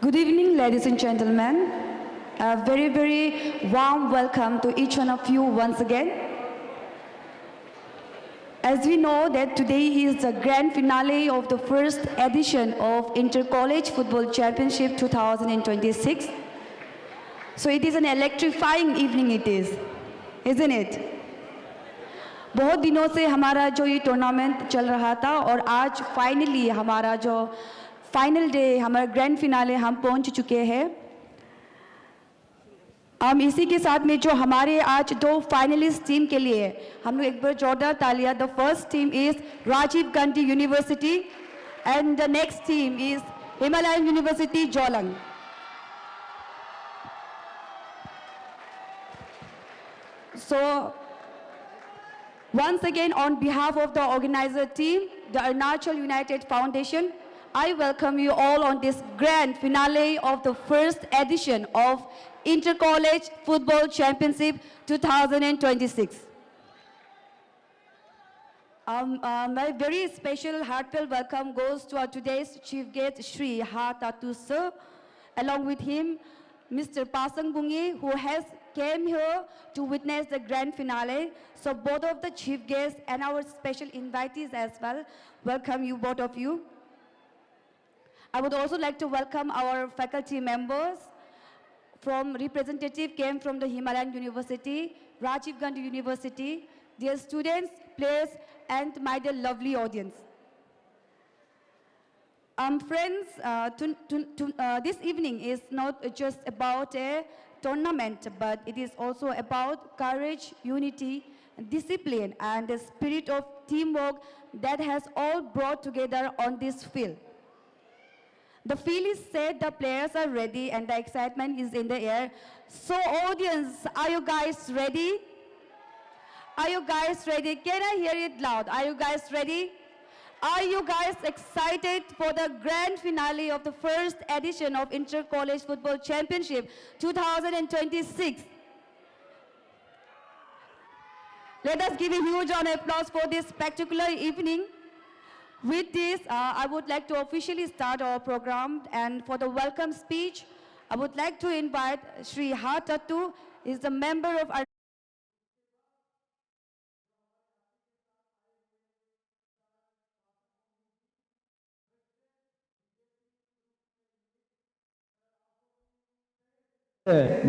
Good evening, ladies and gentlemen. A very, very warm welcome to each one of you once again. As we know that today is the grand finale of the first edition of INTERCOLLEGE Football Championship 2026. So it is an electrifying evening it is, isn't it? बहुत दिनों से हमारा जो ये tournament चल रहा था और आज फाइनली हमारा जो फाइनल डे हमारा ग्रैंड फिनाले हम पहुंच चुके हैं। हम इसी के साथ में जो हमारे आज दो फाइनलिस्ट टीम के लिए हम लोग एक बार जोरदार तालियां। The first team is Rajiv Gandhi university and the next team is Himalayan university Jollang. So once again, on behalf of the organizer team, the Arunachal United Foundation, I welcome you all on this grand finale of the first edition of INTERCOLLEGE Football Championship 2026. My very special heartfelt welcome goes to our today's chief guest, Shri Ha Tatu Sir, along with him, Mr. Pasang Bungi, who has came here to witness the grand finale. So both of the chief guests and our special invitees as well, welcome you, both of you. I would also like to welcome our faculty members. From representative came from the Himalayan University, Rajiv Gandhi University, dear students, players, and my dear lovely audience. Friends, this evening is not just about a tournament, but it is also about courage, unity, discipline, and the spirit of teamwork that has all brought together on this field. The field is set, the players are ready, and the excitement is in the air. So audience, are you guys ready? Are you guys ready? Can I hear it loud? Are you guys ready? Are you guys excited for the grand finale of the first edition of INTERCOLLEGE Football Championship 2026? Let us give a huge round of applause for this spectacular evening. With this, I would like to officially start our program, and for the welcome speech, I would like to invite Shri Ha Tatu, is the member of our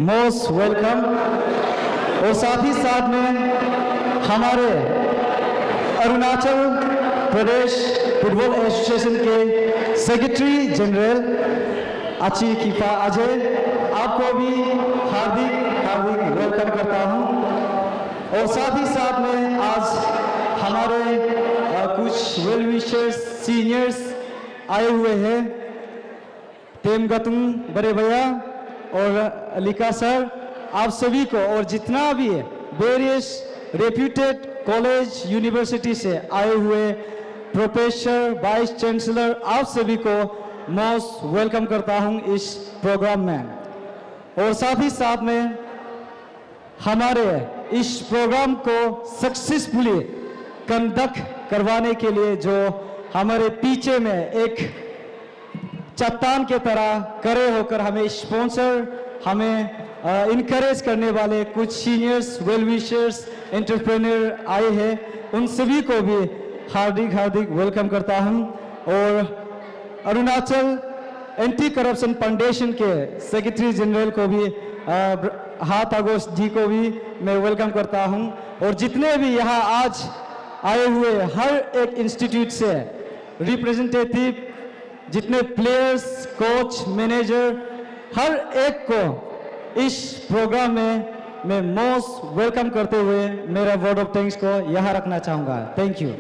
most welcome. और साथ ही साथ में हमारे Arunachal Pradesh football association के secretary general अची कीफा अजय, आपको भी हार्दिक welcome करता हूं। और साथ ही साथ में आज हमारे कुछ वेल विशर्स सीनियर्स आए हुए हैं, तेम गतुम बड़े भैया और अलिका सर, आप सभी को और जितना भी वेरियस रेप्यूटेड कॉलेज यूनिवर्सिटी से आए हुए प्रोफेसर, वाइस चांसलर, आप सभी को मोस्ट वेलकम करता हूं इस प्रोग्राम में। और साथ ही साथ में हमारे इस प्रोग्राम को सक्सेसफुली कंडक्ट करवाने के लिए जो हमारे पीछे में एक चट्टान के तरह खड़े होकर हमें स्पॉन्सर, हमें इनकरेज करने वाले कुछ सीनियर्स, वेल विशर्स, एंटरप्रेन्योर आए हैं, उन सभी को भी हार्दिक वेलकम करता हूं। और अरुणाचल एंटी करप्शन फाउंडेशन के सेक्रेटरी जनरल को भी हाथ आगोश जी को भी मैं वेलकम करता हूं। और जितने भी यहाँ आज आए हुए हर एक इंस्टीट्यूट से रिप्रेजेंटेटिव, जितने प्लेयर्स, कोच, मैनेजर, हर एक को इस प्रोग्राम में मैं मोस्ट वेलकम करते हुए मेरा वर्ड ऑफ थैंक्स को यहाँ रखना चाहूँगा। Thank you.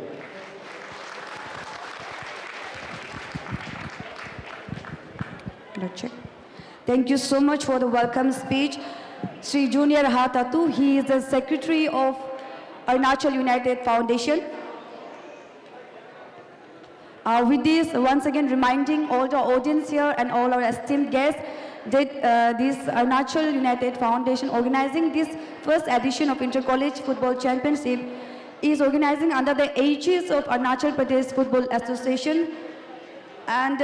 Thank you so much for the welcome speech, Sri Junior Ha Tatu. He is the secretary of Arunachal United Foundation. With this, once again reminding all the audience here and all our esteemed guests that this Arunachal United Foundation organizing this first edition of INTERCOLLEGE Football Championship is organizing under the aegis of Arunachal Pradesh Football Association, and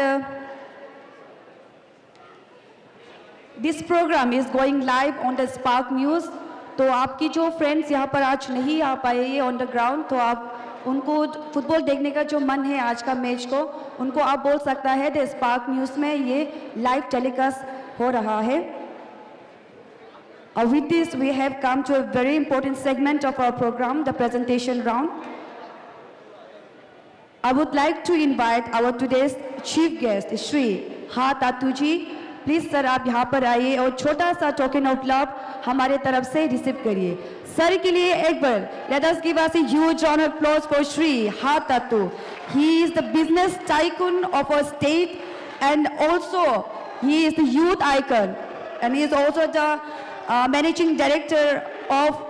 this programme is going live on the Spark News. तो आपकी जो friends यहाँ पर आज नहीं आ पाए ये on the ground, तो आप उनको फुटबॉल देखने का जो मन है आज का मैच को, उनको आप बोल सकता है द स्पार्क न्यूज़ में ये लाइव टेलीकास्ट हो रहा है. With this, we have come to a very important segment of our program, the presentation round. I would like to invite our today's chief guest, Shri Ha Tatu ji. Please sir, आप यहाँ पर आइए और छोटा सा token of love हमारे तरफ से receive करिए. सर के लिए एक बार let us give us a huge round of applause for Shri Ha Tatu. He is the business tycoon of our state and also he is the youth icon and he is also the managing director of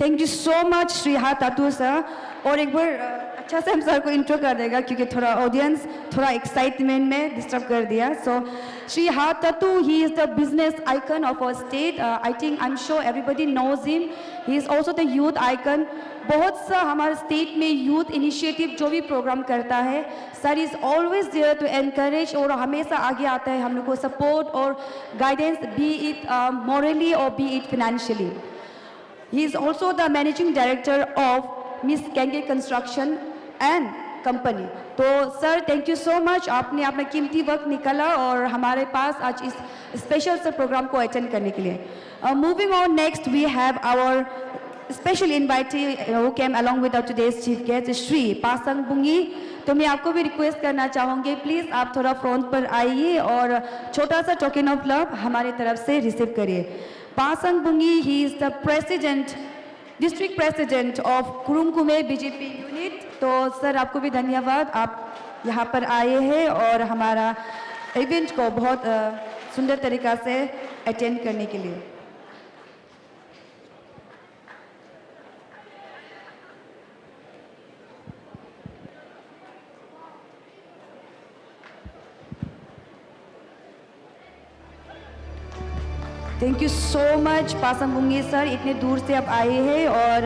thank you so much Shri Ha तातू sir. और एक बार अच्छा से हम sir को intro कर देगा क्योंकि थोड़ा ऑडियंस थोड़ा एक्साइटमेंट में डिस्टर्ब कर दिया. So Shri Ha Tatu he is the business icon of our state. I think I am sure everybody knows him. He is also the youth icon. बहुत सा हमारे स्टेट में यूथ इनिशिएटिव जो भी प्रोग्राम करता है, sir is always there to encourage और हमेशा आगे आता है हम लोग को सपोर्ट और गाइडेंस, बी इट मॉरली और B it financially. He is also the managing director of Miss Kenge Construction and Company. तो sir thank you so much, आपने अपना कीमती वक्त निकाला और हमारे पास आज इस स्पेशल से प्रोग्राम को अटेंड करने के लिए. Moving on, next we have our special invitee who came along with our today's chief guest, Shri Pasang Bungi. तो मैं आपको भी रिक्वेस्ट करना चाहूँगी प्लीज़ आप थोड़ा फ्रंट पर आइए और छोटा सा टोकन ऑफ लव हमारी तरफ से रिसीव करिए. Pasang Bungi, he is the president, district president of Kurumkume BJP unit. तो सर आपको भी धन्यवाद, आप यहाँ पर आए हैं और हमारा इवेंट को बहुत सुंदर तरीक़ा से अटेंड करने के लिए. Thank you so much Pasang Bungi sir, इतने दूर से आप आए हैं और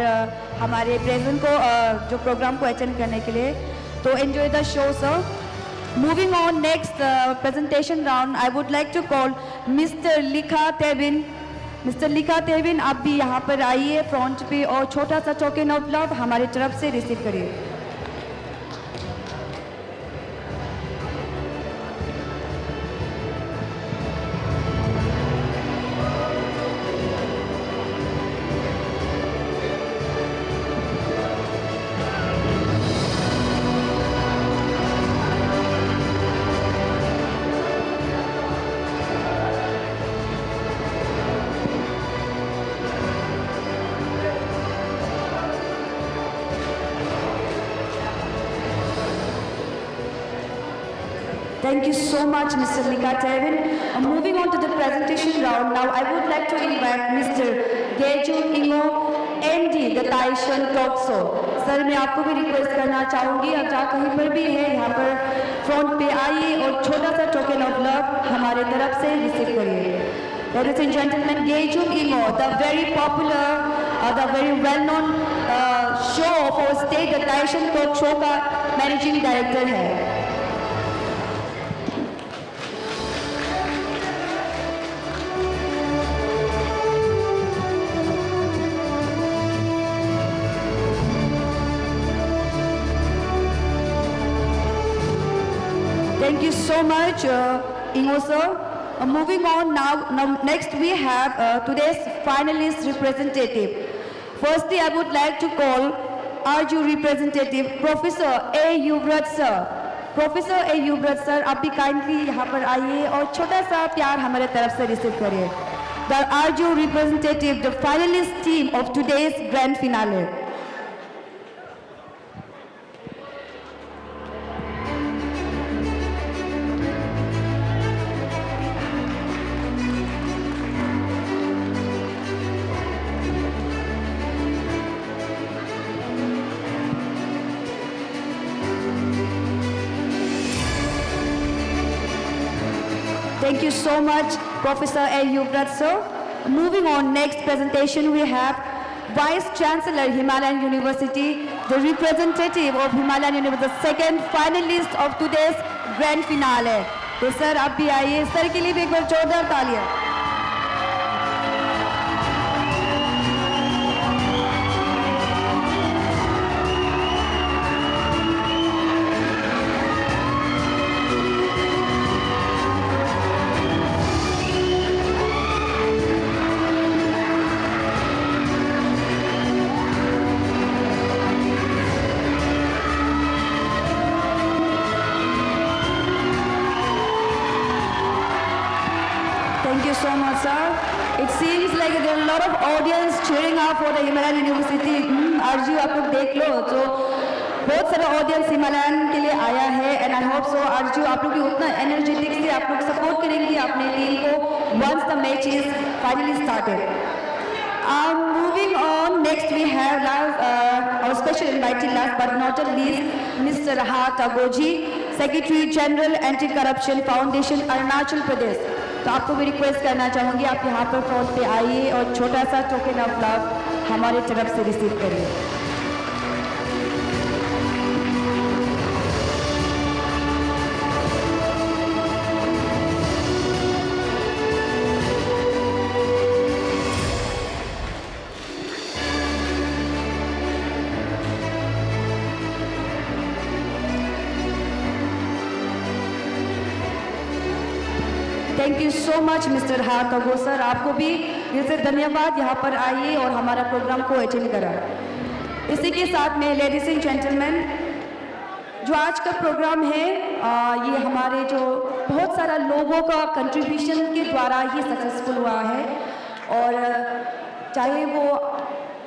हमारे प्रेजेंट को जो प्रोग्राम को अटेंड करने के लिए. तो enjoy the show sir. Moving on next presentation round, I would like to call mister Likha Tebin. Mister Likha तेबिन, आप भी यहाँ पर आइए फ्रंट पे और छोटा सा टोकन ऑफ लव हमारी तरफ से रिसीव करिए. Thank you so much, Mr. Likatevin. Moving on to the presentation round, now I would like to invite Mr. Gejun Ingo, MD, the Taishan Talk Show. Sir मैं आपको भी request करना चाहूँगी, आप जहाँ कहीं पर भी है यहाँ पर फ्रंट पे आइए और छोटा सा टोकन ऑफ लव हमारे तरफ से रिसीव करिए. Ladies and gentlemen, Gejun Ingo, the very popular, the very well-known show of our state, the Taishan Talk Show का मैनेजिंग डायरेक्टर है. Thank you so much, Ingo sir. Moving on now, next we have today's finalist representative. Firstly, I would like to call RU representative Professor A. Yuvrat sir. Professor A. Yuvrat sir, आप भी kindly यहाँ पर आइए और छोटा सा प्यार हमारे तरफ से रिसीव करिए. The RU representative, the finalist team of today's grand finale. Thank you so much, Professor A. Yuvrat sir. Moving on, next presentation we have Vice Chancellor, Himalayan University, the representative of Himalayan University, the second finalist of today's grand finale. तो sir आप भी आइए, sir के लिए भी एक बार जोरदार तालियां. Thank you so much, sir. It seems like there are a lot of audience cheering up for the Himalayan University. आरजू आप लोग देख लो, तो बहुत सारा ऑडियंस हिमालयन के लिए आया है, एंड आई होप सो आरजू आप लोग भी उतना एनर्जेटिक से आप लोग सपोर्ट करेंगे अपने टीम को once the match is finally started. Moving on, next we have our special invitee, last but not least, Mr. Rahat Agoji, Secretary General Anti-Corruption Foundation, Arunachal Pradesh. तो आपको भी रिक्वेस्ट करना चाहूँगी, आप यहाँ पर फ्रंट पे आइए और छोटा सा टोकन ऑफ लव हमारे तरफ से रिसीव करिए. Thank you so much mister Hathgo sir, आपको भी दिल से धन्यवाद, यहाँ पर आइए और हमारा प्रोग्राम को अटेंड करा. इसी के साथ में लेडीज एंड जेंटलमैन, जो आज का प्रोग्राम है ये हमारे जो बहुत सारा लोगों का कंट्रीब्यूशन के द्वारा ही सक्सेसफुल हुआ है, और चाहे वो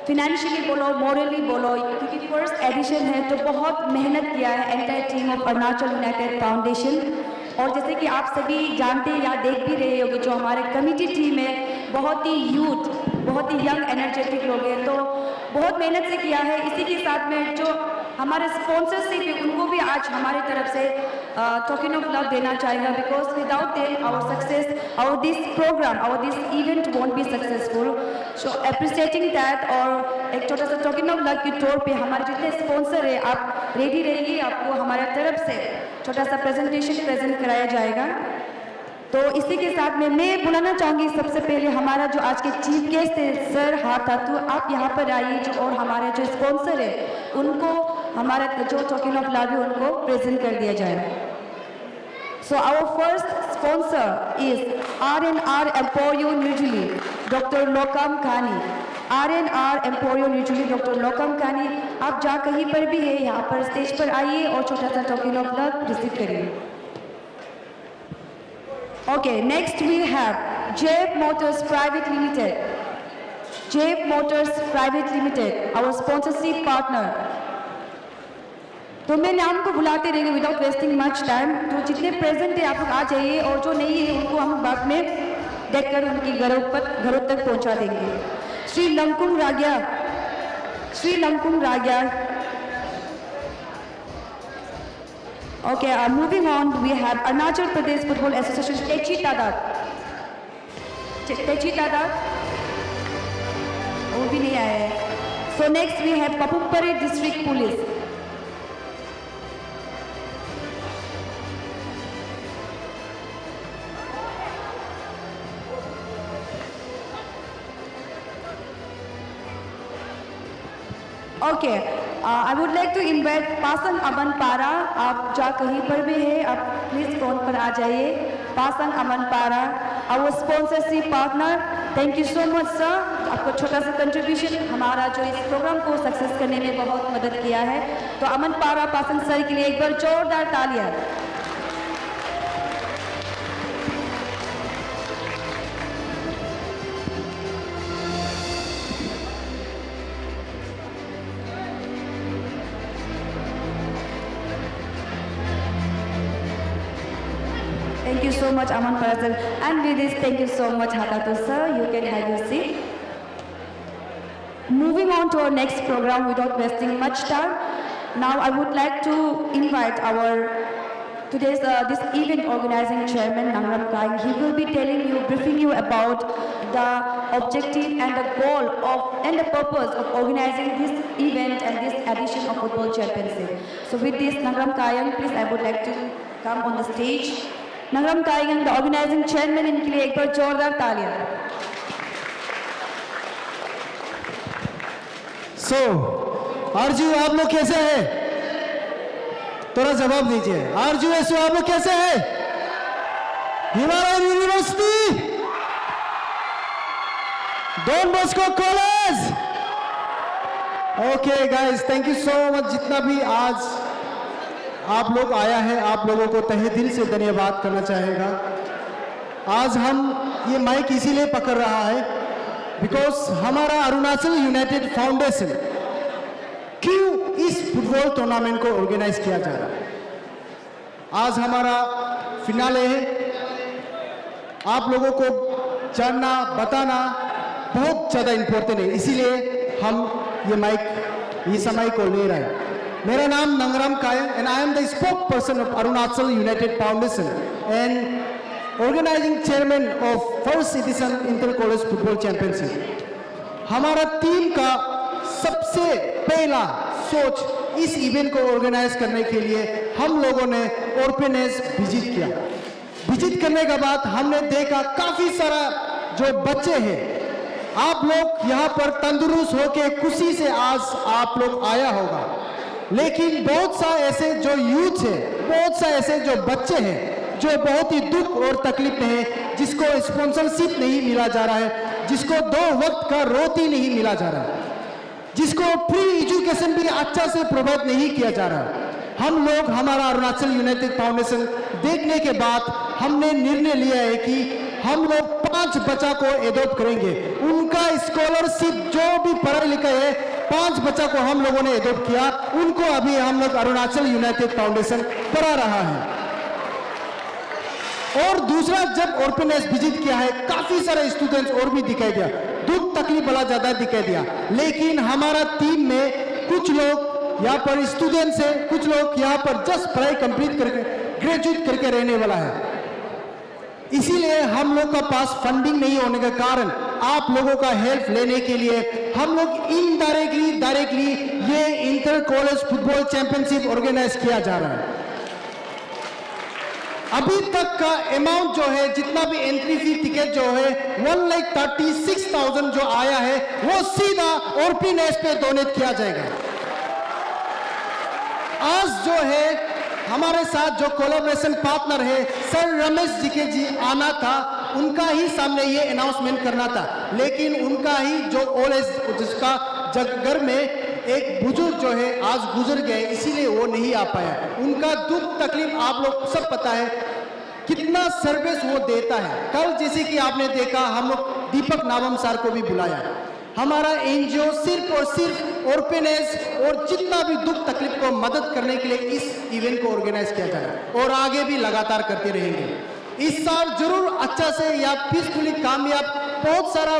फिनेंशियली बोलो, मॉरली बोलो, क्योंकि फर्स्ट एडिशन है तो बहुत मेहनत किया है entire team of Arunachal united foundation. और जैसे कि आप सभी जानते हैं या देख भी रहे होंगे, जो हमारे कमिटी टीम है बहुत ही यूथ, बहुत ही यंग एनर्जेटिक लोग हैं, तो बहुत मेहनत से किया है. इसी के साथ में जो हमारे स्पॉन्सरशिप है उनको भी आज हमारी तरफ से टोकन ऑफ लव देना चाहेगा, because without them our success, our this programme, our this event won't be successful. So appreciating that, और एक छोटा सा टोकन ऑफ लव के तौर पे हमारे जितने स्पॉन्सर है आप रेडी रहिए, आपको हमारे तरफ से छोटा सा प्रेजेंटेशन प्रेजेंट कराया जाएगा. तो इसी के साथ में मैं बुलाना चाहूँगी सबसे पहले हमारा जो आज के चीफ गेस्ट है सर हाथातू, आप यहाँ पर आइए, जो और हमारे जो स्पॉन्सर है उनको हमारा जो टोकन ऑफ लव है उनको प्रेजेंट कर दिया जाए. So our first sponsor is R&R Emporio New Delhi, doctor Lokam Khani. R&R Emporio New Delhi, doctor Lokam खानी, आप जहाँ कहीं पर भी है यहाँ पर स्टेज पर आइए और छोटा सा टोकन ऑफ लव रिसीव करिए. Okay, next we have JF Motors Private Limited. JF Motors Private Limited, our sponsorship partner. तो मैं नाम को बुलाते रहेंगे विदाउट वेस्टिंग मच टाइम. तो जितने प्रेजेंट है आप लोग आ जाइए, और जो नहीं है उनको हम बाद में देखकर उनकी घरों तक पहुंचा देंगे. Shri लंकुम राग्या, Shri लंकुम राग्या. Okay, moving on, we have Arunachal Pradesh Football Association, Techi Tadat. Techi Tadat? वो भी नहीं आया है. So next we have Papumpari District Police. Okay, I would like to invite Pasang अमन पारा. आप जहाँ कहीं पर भी है आप प्लीज फोन पर आ जाइए. पासंग अमन पारा, our sponsorship partner. Thank you so much sir, आपको छोटा सा कंट्रीब्यूशन हमारा जो इस प्रोग्राम को सक्सेस करने में बहुत मदद किया है. तो अमन पारा पासंग सर के लिए एक बार जोरदार तालियां. Thank you so much, Aman Parasar. And with this, thank you so much, Hatato sir. You can have your seat. Moving on to our next program without wasting much time. Now I would like to invite our today's this event organizing chairman Nangram Kaing, he will be telling you, briefing you about the objective and the goal of and the purpose of organizing this event and this edition of football championship. So with this, Nangram Kaing, please, I would like to come on the stage. Nangram Kaing, the organizing chairman, इनके लिए एक बार जोरदार तालियां. सो आरजू, आप लोग कैसे हैं? थोड़ा जवाब दीजिए. आरजू एसओ, आप लोग कैसे हैं? Himalayan University, Don Bosco College. Okay guys, thank you so much. जितना भी आज आप लोग आया है, आप लोगों को तहे दिल से धन्यवाद करना चाहेगा. आज हम ये माइक इसीलिए पकड़ रहा है बिकॉज हमारा अरुणाचल यूनाइटेड फाउंडेशन क्यों इस फुटबॉल टूर्नामेंट को ऑर्गेनाइज किया जा रहा है. आज हमारा फिनाले है. आप लोगों को जानना, बताना बहुत ज़्यादा इम्पोर्टेंट है, इसीलिए हम ये माइक, ये समय को ले रहे हैं. मेरा नाम Nangram Kayang and I am the spoke person of Arunachal united foundation and organising chairman of first edition inter college football championship. हमारा टीम का सबसे पहला सोच इस इवेंट को ऑर्गेनाइज करने के लिए हम लोगों ने ऑर्फेनेज विजिट किया. विजिट करने के बाद हमने देखा काफी सारा जो बच्चे हैं, आप लोग यहाँ पर तंदुरुस्त होके खुशी से आज आप लोग आया होगा, लेकिन बहुत सा ऐसे जो यूथ है, बहुत सा ऐसे जो बच्चे हैं जो बहुत ही दुख और तकलीफ में है, जिसको स्पॉन्सरशिप नहीं मिला जा रहा है, जिसको 2 वक्त का रोटी नहीं मिला जा रहा है, जिसको फ्री एजुकेशन भी अच्छा से प्रोवाइड नहीं किया जा रहा है. हम लोग, हमारा अरुणाचल यूनाइटेड फाउंडेशन देखने के बाद हमने निर्णय लिया है कि हम लोग 5 बच्चा को एडॉप्ट करेंगे. उनका स्कॉलरशिप जो भी पढ़ाई लिखा है, 5 बच्चा को हम लोगों ने एडॉप्ट किया. उनको अभी हम लोग अरुणाचल यूनाइटेड फाउंडेशन पढ़ा रहा है. और दूसरा, जब ऑर्फेनेज विजिट किया है, काफी सारे स्टूडेंट्स और भी दिखाई दिया, दुख तकलीफ बड़ा ज्यादा दिखाई दिया, लेकिन हमारा टीम में कुछ लोग यहाँ पर स्टूडेंट्स है, कुछ लोग यहाँ पर जस्ट पढ़ाई कंप्लीट करके ग्रेजुएट करके रहने वाला है. इसीलिए हम लोग का पास फंडिंग नहीं होने के कारण आप लोगों का हेल्प लेने के लिए हम लोग इनडायरेक्टली डायरेक्टली ये inter college football championship organise किया जा रहा है. अभी तक का अमाउंट जो है, जितना भी एंट्री फी टिकट जो है 1,36,000 जो आया है, वो सीधा ऑर्फेनेज पे डोनेट किया जाएगा. आज जो है हमारे साथ जो कोलैबोरेशन पार्टनर है सर रमेश जी के जी आना था, उनका ही सामने ये अनाउंसमेंट करना था, लेकिन उनका ही जो ओल्ड एज, जिसका घर में एक बुजुर्ग जो है आज गुजर गए, इसीलिए वो नहीं आ पाया. उनका दुख तकलीफ आप लोग सब पता है, कितना सर्विस वो देता है. कल जैसे कि आपने देखा, हम लोग दीपक नावम सर को भी बुलाया. हमारा एनजीओ सिर्फ और सिर्फ ऑर्फेनेज और जितना भी दुख तकलीफ को मदद करने के लिए इस इवेंट को ऑर्गेनाइज किया जा रहा है और आगे भी लगातार करते रहेंगे. इस साल जरूर अच्छा से या पीसफुली कामयाब, बहुत सारा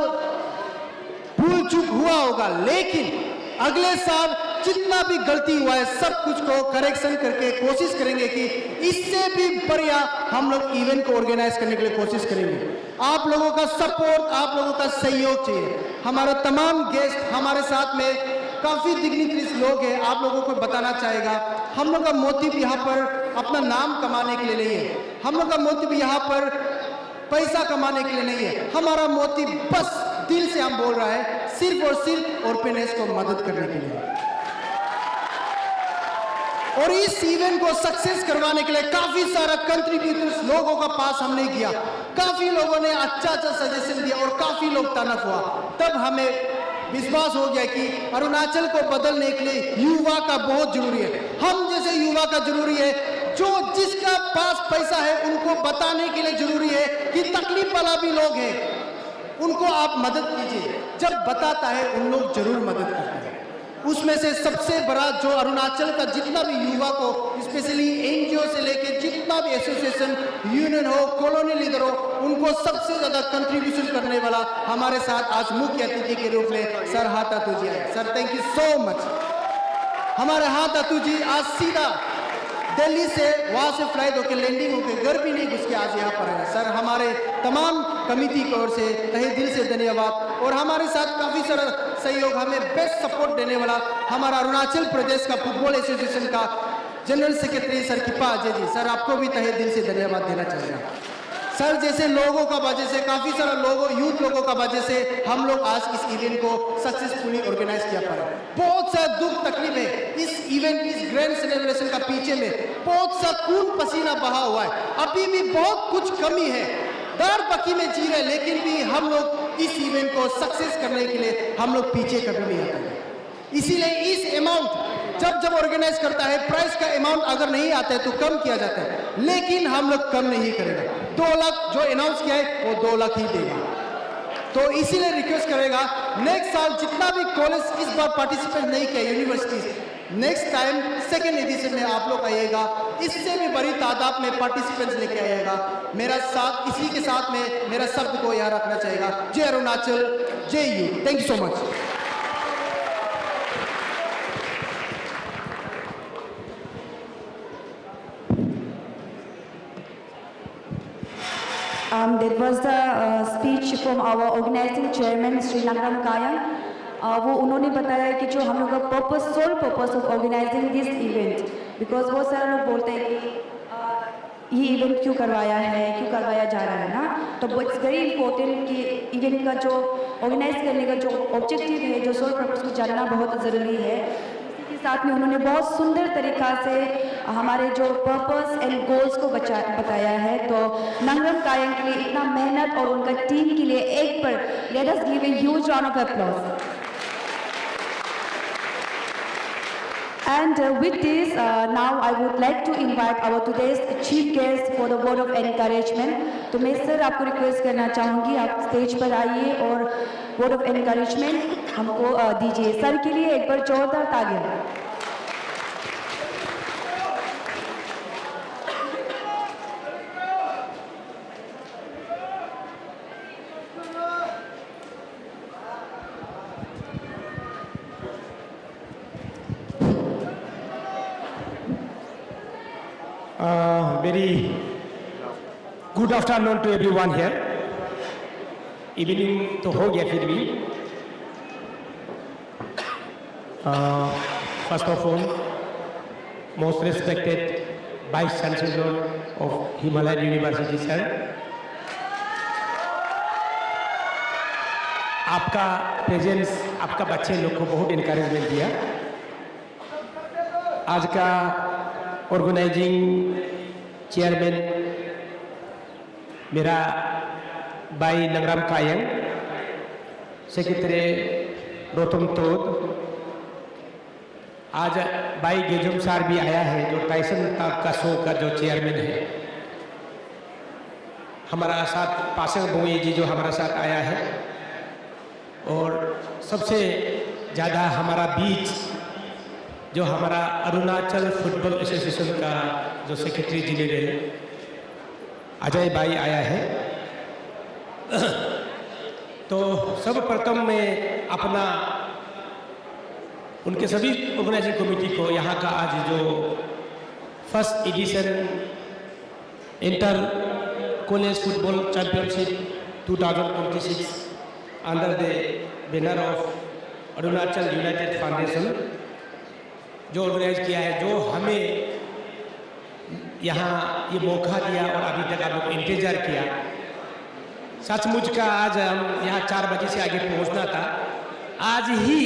भूल चूक हुआ होगा, लेकिन अगले साल जितना भी गलती हुआ है सब कुछ को करेक्शन करके कोशिश करेंगे कि इससे भी बढ़िया हम लोग इवेंट को ऑर्गेनाइज करने के लिए कोशिश करेंगे. आप लोगों का सपोर्ट, आप लोगों का सहयोग चाहिए. हमारा तमाम गेस्ट हमारे साथ में काफी डिग्निटरीज लोग हैं. आप लोगों को बताना चाहेगा, हम लोग का मोटिव यहाँ पर अपना नाम कमाने के लिए नहीं है, हम लोग का मोटिव यहाँ पर पैसा कमाने के लिए नहीं है. हमारा मोटिव बस दिल से हम बोल रहा है, सिर्फ और सिर्फ ऑर्फेनेज को मदद करने के लिए. और इस इवेंट को सक्सेस करवाने के लिए काफी सारा कंट्रीब्यूटर्स लोगों का पास हमने किया. काफी लोगों ने अच्छा अच्छा सजेशन दिया और काफी लोग टर्नअप हुआ. तब हमें विश्वास हो गया कि अरुणाचल को बदलने के लिए युवा का बहुत जरूरी है. हम जैसे युवा का जरूरी है, जो जिसका पास पैसा है उनको बताने के लिए जरूरी है कि तकलीफ वाला भी लोग हैं, उनको आप मदद कीजिए. जब बताता है उन लोग जरूर मदद करते हैं. उसमें से सबसे बड़ा जो अरुणाचल का जितना भी युवा को, स्पेशली एनजीओ से लेकर जितना भी एसोसिएशन, यूनियन हो, कॉलोनी लीडर हो, उनको सबसे ज्यादा कंट्रीब्यूशन करने वाला हमारे साथ आज मुख्य अतिथि के रूप में सर हाथ अतु जी आए. Sir thank you so much. हमारे हाथ अतु जी आज सीधा दिल्ली से वहाँ से फ्लाइट होकर लैंडिंग होकर घर भी नहीं घुस के आज यहाँ पर है। सर हमारे तमाम कमिटी की ओर से तहे दिल से धन्यवाद। और हमारे साथ काफ़ी सारा सहयोग, हमें बेस्ट सपोर्ट देने वाला हमारा अरुणाचल प्रदेश का फुटबॉल एसोसिएशन का general secretary sir Kipa Ajay ji, sir आपको भी तहे दिल से धन्यवाद देना चाहेंगे। सर जैसे लोगों का वजह से, काफ़ी सारा लोगों, यूथ लोगों का वजह से हम लोग आज इस इवेंट को सक्सेसफुली ऑर्गेनाइज किया पा रहे हैं। बहुत सा दुख तकलीफ है इस इवेंट, इस ग्रैंड सेलिब्रेशन का पीछे में बहुत सा खून पसीना बहा हुआ है। अभी भी बहुत कुछ कमी है, दार पकी में जी रहे, लेकिन भी हम लोग इस इवेंट को सक्सेस करने के लिए हम लोग पीछे कभी नहीं आते। इसीलिए इस अमाउंट जब ऑर्गेनाइज करता है, प्राइस का अमाउंट अगर नहीं आता है तो कम किया जाता है, लेकिन हम लोग कम नहीं करेगा। 2 लाख जो अनाउंस किया है वो 2 लाख ही देगा। तो इसीलिए रिक्वेस्ट करेगा नेक्स्ट साल जितना भी कॉलेज इस बार पार्टिसिपेट नहीं किया, universities, next time second edition में आप लोग आइएगा, इससे भी बड़ी तादाद में पार्टिसिपेंट्स लेके आइएगा। मेरा साथ, इसी के साथ में मेरा शब्द को यहाँ रखना चाहिएगा। जय अरुणाचल, जय you. Thank you so much. That was the speech from our organizing chairman Sri Langram Kayang. वो उन्होंने बताया कि जो हम लोग का purpose, sole purpose of organising this event, because बहुत सारे लोग बोलते हैं कि ये इवेंट क्यों करवाया है, क्यों करवाया जा रहा है ना, तो इट्स वेरी इंपॉर्टेंट कि इवेंट का जो ऑर्गेनाइज करने का जो ऑब्जेक्टिव है, जो सोल पर्पस को जानना बहुत ज़रूरी है। इसी के साथ में उन्होंने बहुत सुंदर तरीक़ा से हमारे जो पर्पस एंड गोल्स को बताया है। तो नंगरम कायंग के लिए इतना मेहनत और उनका टीम के लिए एक बार let us give a huge round of applause. And with this, now I would like to invite our today's chief guest for the word of encouragement. तो मैं सर आपको रिक्वेस्ट करना चाहूँगी, आप स्टेज पर आइए और वर्ड ऑफ एनकरेजमेंट हमको दीजिए। सर के लिए एक बार जोरदार तालियां। Very good afternoon to everyone here. Evening तो हो गया फिर भी। First of all, most respected Vice Chancellor of Himalayan University, sir. आपका प्रेजेंस, आपका बच्चे लोग को बहुत इनकरेजमेंट दिया। आज का ऑर्गेनाइजिंग चेयरमैन मेरा भाई नंगराम कायंग, सेक्रेटरी रोतम तोद, आज भाई गेजुम सार भी आया है जो टाइसन का शो का जो चेयरमैन है। हमारा साथ पासंग बोई जी जो हमारा साथ आया है, और सबसे ज़्यादा हमारा बीच जो हमारा अरुणाचल फुटबॉल एसोसिएशन का जो सेक्रेटरी जनरल अजय भाई आया है। तो सब प्रथम मैं अपना उनके सभी ऑर्गेनाइजिंग कमेटी को यहाँ का आज जो first edition inter college football championship 2026 under the banner of Arunachal united foundation जो ऑर्गेनाइज किया है, जो हमें यहाँ ये मौका दिया और अभी तक आप लोग इंतजार किया। सचमुच का आज हम यहाँ 4 बजे से आगे पहुँचना था। आज ही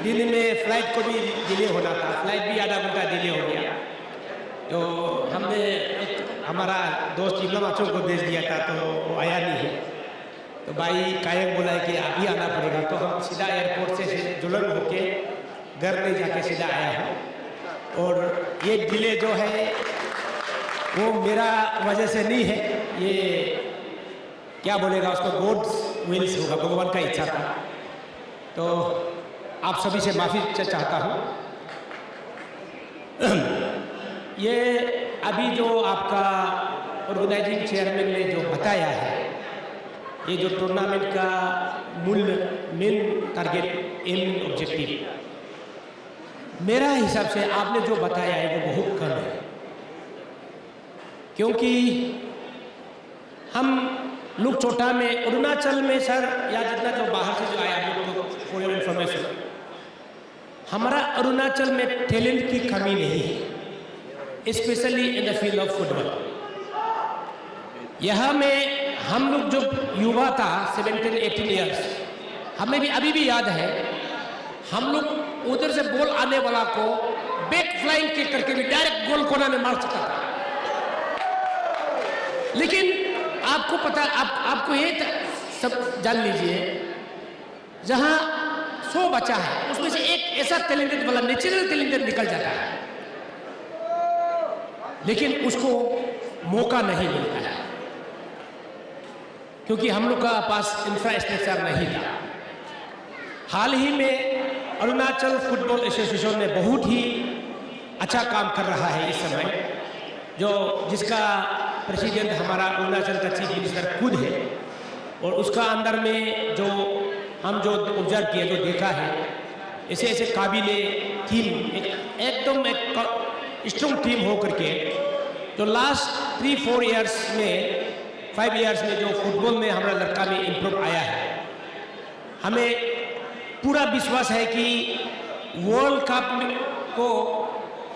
दिन में फ्लाइट को भी डिले होना था, फ्लाइट भी आधा घंटा डिले हो गया। तो हमने हमारा दोस्त इब्राहिम आचों को भेज दिया था, तो वो आया नहीं है। तो भाई कायम बोला है कि अभी आना पड़ेगा, तो हम सीधा एयरपोर्ट से जुलन होके घर में जाके सीधा आया है। और ये डिले जो है वो मेरा वजह से नहीं है, ये क्या बोलेगा उसको, गॉड्स विल्स होगा, भगवान का इच्छा था। तो आप सभी से माफ़ी चाहता हूँ। ये अभी जो आपका ऑर्गेनाइजिंग चेयरमैन ने जो बताया है, ये जो टूर्नामेंट का मूल मेन टारगेट एम ऑब्जेक्टिव, मेरा हिसाब से आपने जो बताया है वो बहुत कम है। क्योंकि हम लोग छोटा में अरुणाचल में सर या जितना जो बाहर से जो आया आप लोग को फॉर योर इन्फॉर्मेशन, हमारा अरुणाचल में टैलेंट की कमी नहीं है, specially in the field of football. यहाँ में हम लोग जब युवा था 17-18 ईयर्स, हमें भी अभी भी याद है, हम लोग उधर से बॉल आने वाला को बैक फ्लाइंग किक करके भी डायरेक्ट गोल कोना में मार सकता था। लेकिन आपको पता, आपको ये सब जान लीजिए, जहां 100 बच्चा है उसमें से एक ऐसा टैलेंटेड वाला नेचुरल टैलेंटेड निकल जाता है, लेकिन उसको मौका नहीं मिलता है क्योंकि हम लोग का पास इंफ्रास्ट्रक्चर नहीं था। हाल ही में अरुणाचल फुटबॉल एसोसिएशन ने बहुत ही अच्छा काम कर रहा है इस समय, जिसका प्रेसिडेंट हमारा अरुणाचल का चीफ मिनिस्टर खुद है, और उसका अंदर में जो हम जो ऑब्जर्व किए, जो देखा है, ऐसे ऐसे काबिले टीम, एकदम एक स्ट्रॉन्ग टीम हो करके जो लास्ट 3-4 ईयर्स में 5 ईयर्स में जो फुटबॉल में हमारा लड़का में इम्प्रूव आया है। हमें पूरा विश्वास है कि वर्ल्ड कप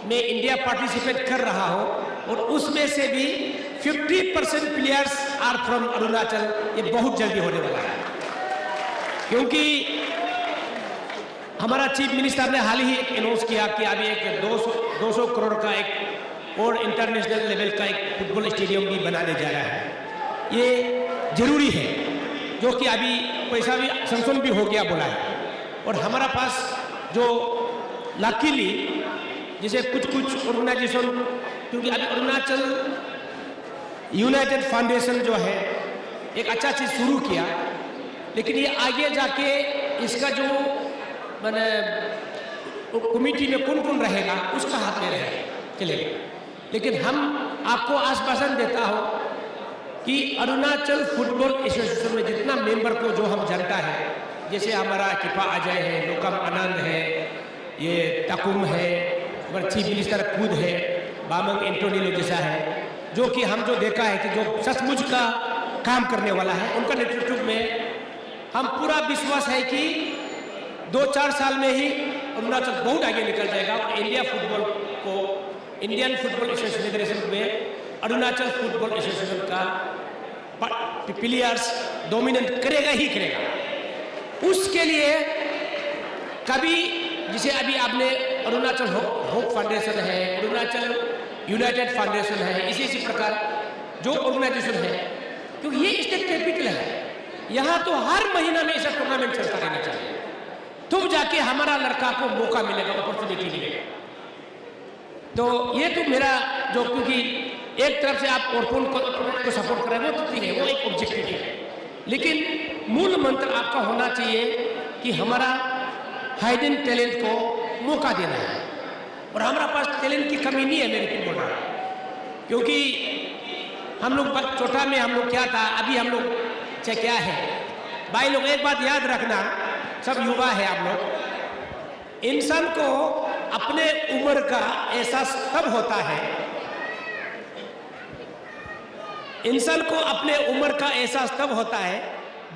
में इंडिया पार्टिसिपेट कर रहा हो, और उसमें से भी 50% प्लेयर्स आर फ्रॉम अरुणाचल। ये बहुत जल्दी होने वाला है क्योंकि हमारा चीफ मिनिस्टर ने हाल ही अनाउंस किया कि अभी एक 200 करोड़ का एक और इंटरनेशनल लेवल का एक फुटबॉल स्टेडियम भी बनाने जा रहा है। ये जरूरी है, जो कि अभी पैसा भी सैंक्शन भी हो गया बोला है। और हमारा पास जो लकीली जैसे कुछ ऑर्गेनाइजेशन, क्योंकि अभी अरुणाचल यूनाइटेड फाउंडेशन जो है एक अच्छा चीज़ शुरू किया, लेकिन ये आगे जाके इसका जो मैंने कमेटी में कौन कौन रहेगा उसका हाथ में चलेगा। लेकिन हम आपको आश्वासन देता हो कि अरुणाचल फुटबॉल एसोसिएशन में जितना मेंबर को जो हम जानता है, जैसे हमारा किपा अजय है, लोकम आनंद है, ये तकुम है, हमारा चीफ मिनिस्टर खुद है, बामंग एंटोनी लोग जैसा है, जो कि हम जो देखा है कि जो सचमुच का काम करने वाला है, उनका नेतृत्व में हम पूरा विश्वास है कि 2-4 साल में ही अरुणाचल बहुत आगे निकल जाएगा और इंडिया फुटबॉल को इंडियन फुटबॉल एसोसिएशन फेडरेशन में अरुणाचल फुटबॉल एसोसिएशन का प्लेयर्स डोमिनेट करेगा ही करेगा। उसके लिए कभी जिसे अभी आपने अरुणाचल होप फाउंडेशन है, अरुणाचल यूनाइटेड फाउंडेशन है, इसी प्रकार जो ऑर्गेनाइजेशन है, क्योंकि ये स्टेट कैपिटल है, यहाँ तो हर महीना में ऐसा टूर्नामेंट चलता रहना चाहिए, तब जाके हमारा लड़का को मौका मिलेगा, अपॉर्चुनिटी मिलेगा। तो ये तो मेरा जो, क्योंकि एक तरफ से आप ऑर्पोन को सपोर्ट कर रहे हैं वो तो ठीक है, वो एक ऑब्जेक्टिव है, लेकिन मूल मंत्र आपका होना चाहिए कि हमारा हाइडन टैलेंट को मौका देना है। और हमारा पास टैलेंट की कमी नहीं है, मेरे को बोल रहा है, क्योंकि हम लोग छोटा में हम लोग क्या था, अभी हम लोग क्या है भाई लोग, एक बात याद रखना, सब युवा है आप लोग, इंसान को अपने उम्र का एहसास तब होता है, इंसान को अपने उम्र का एहसास तब होता है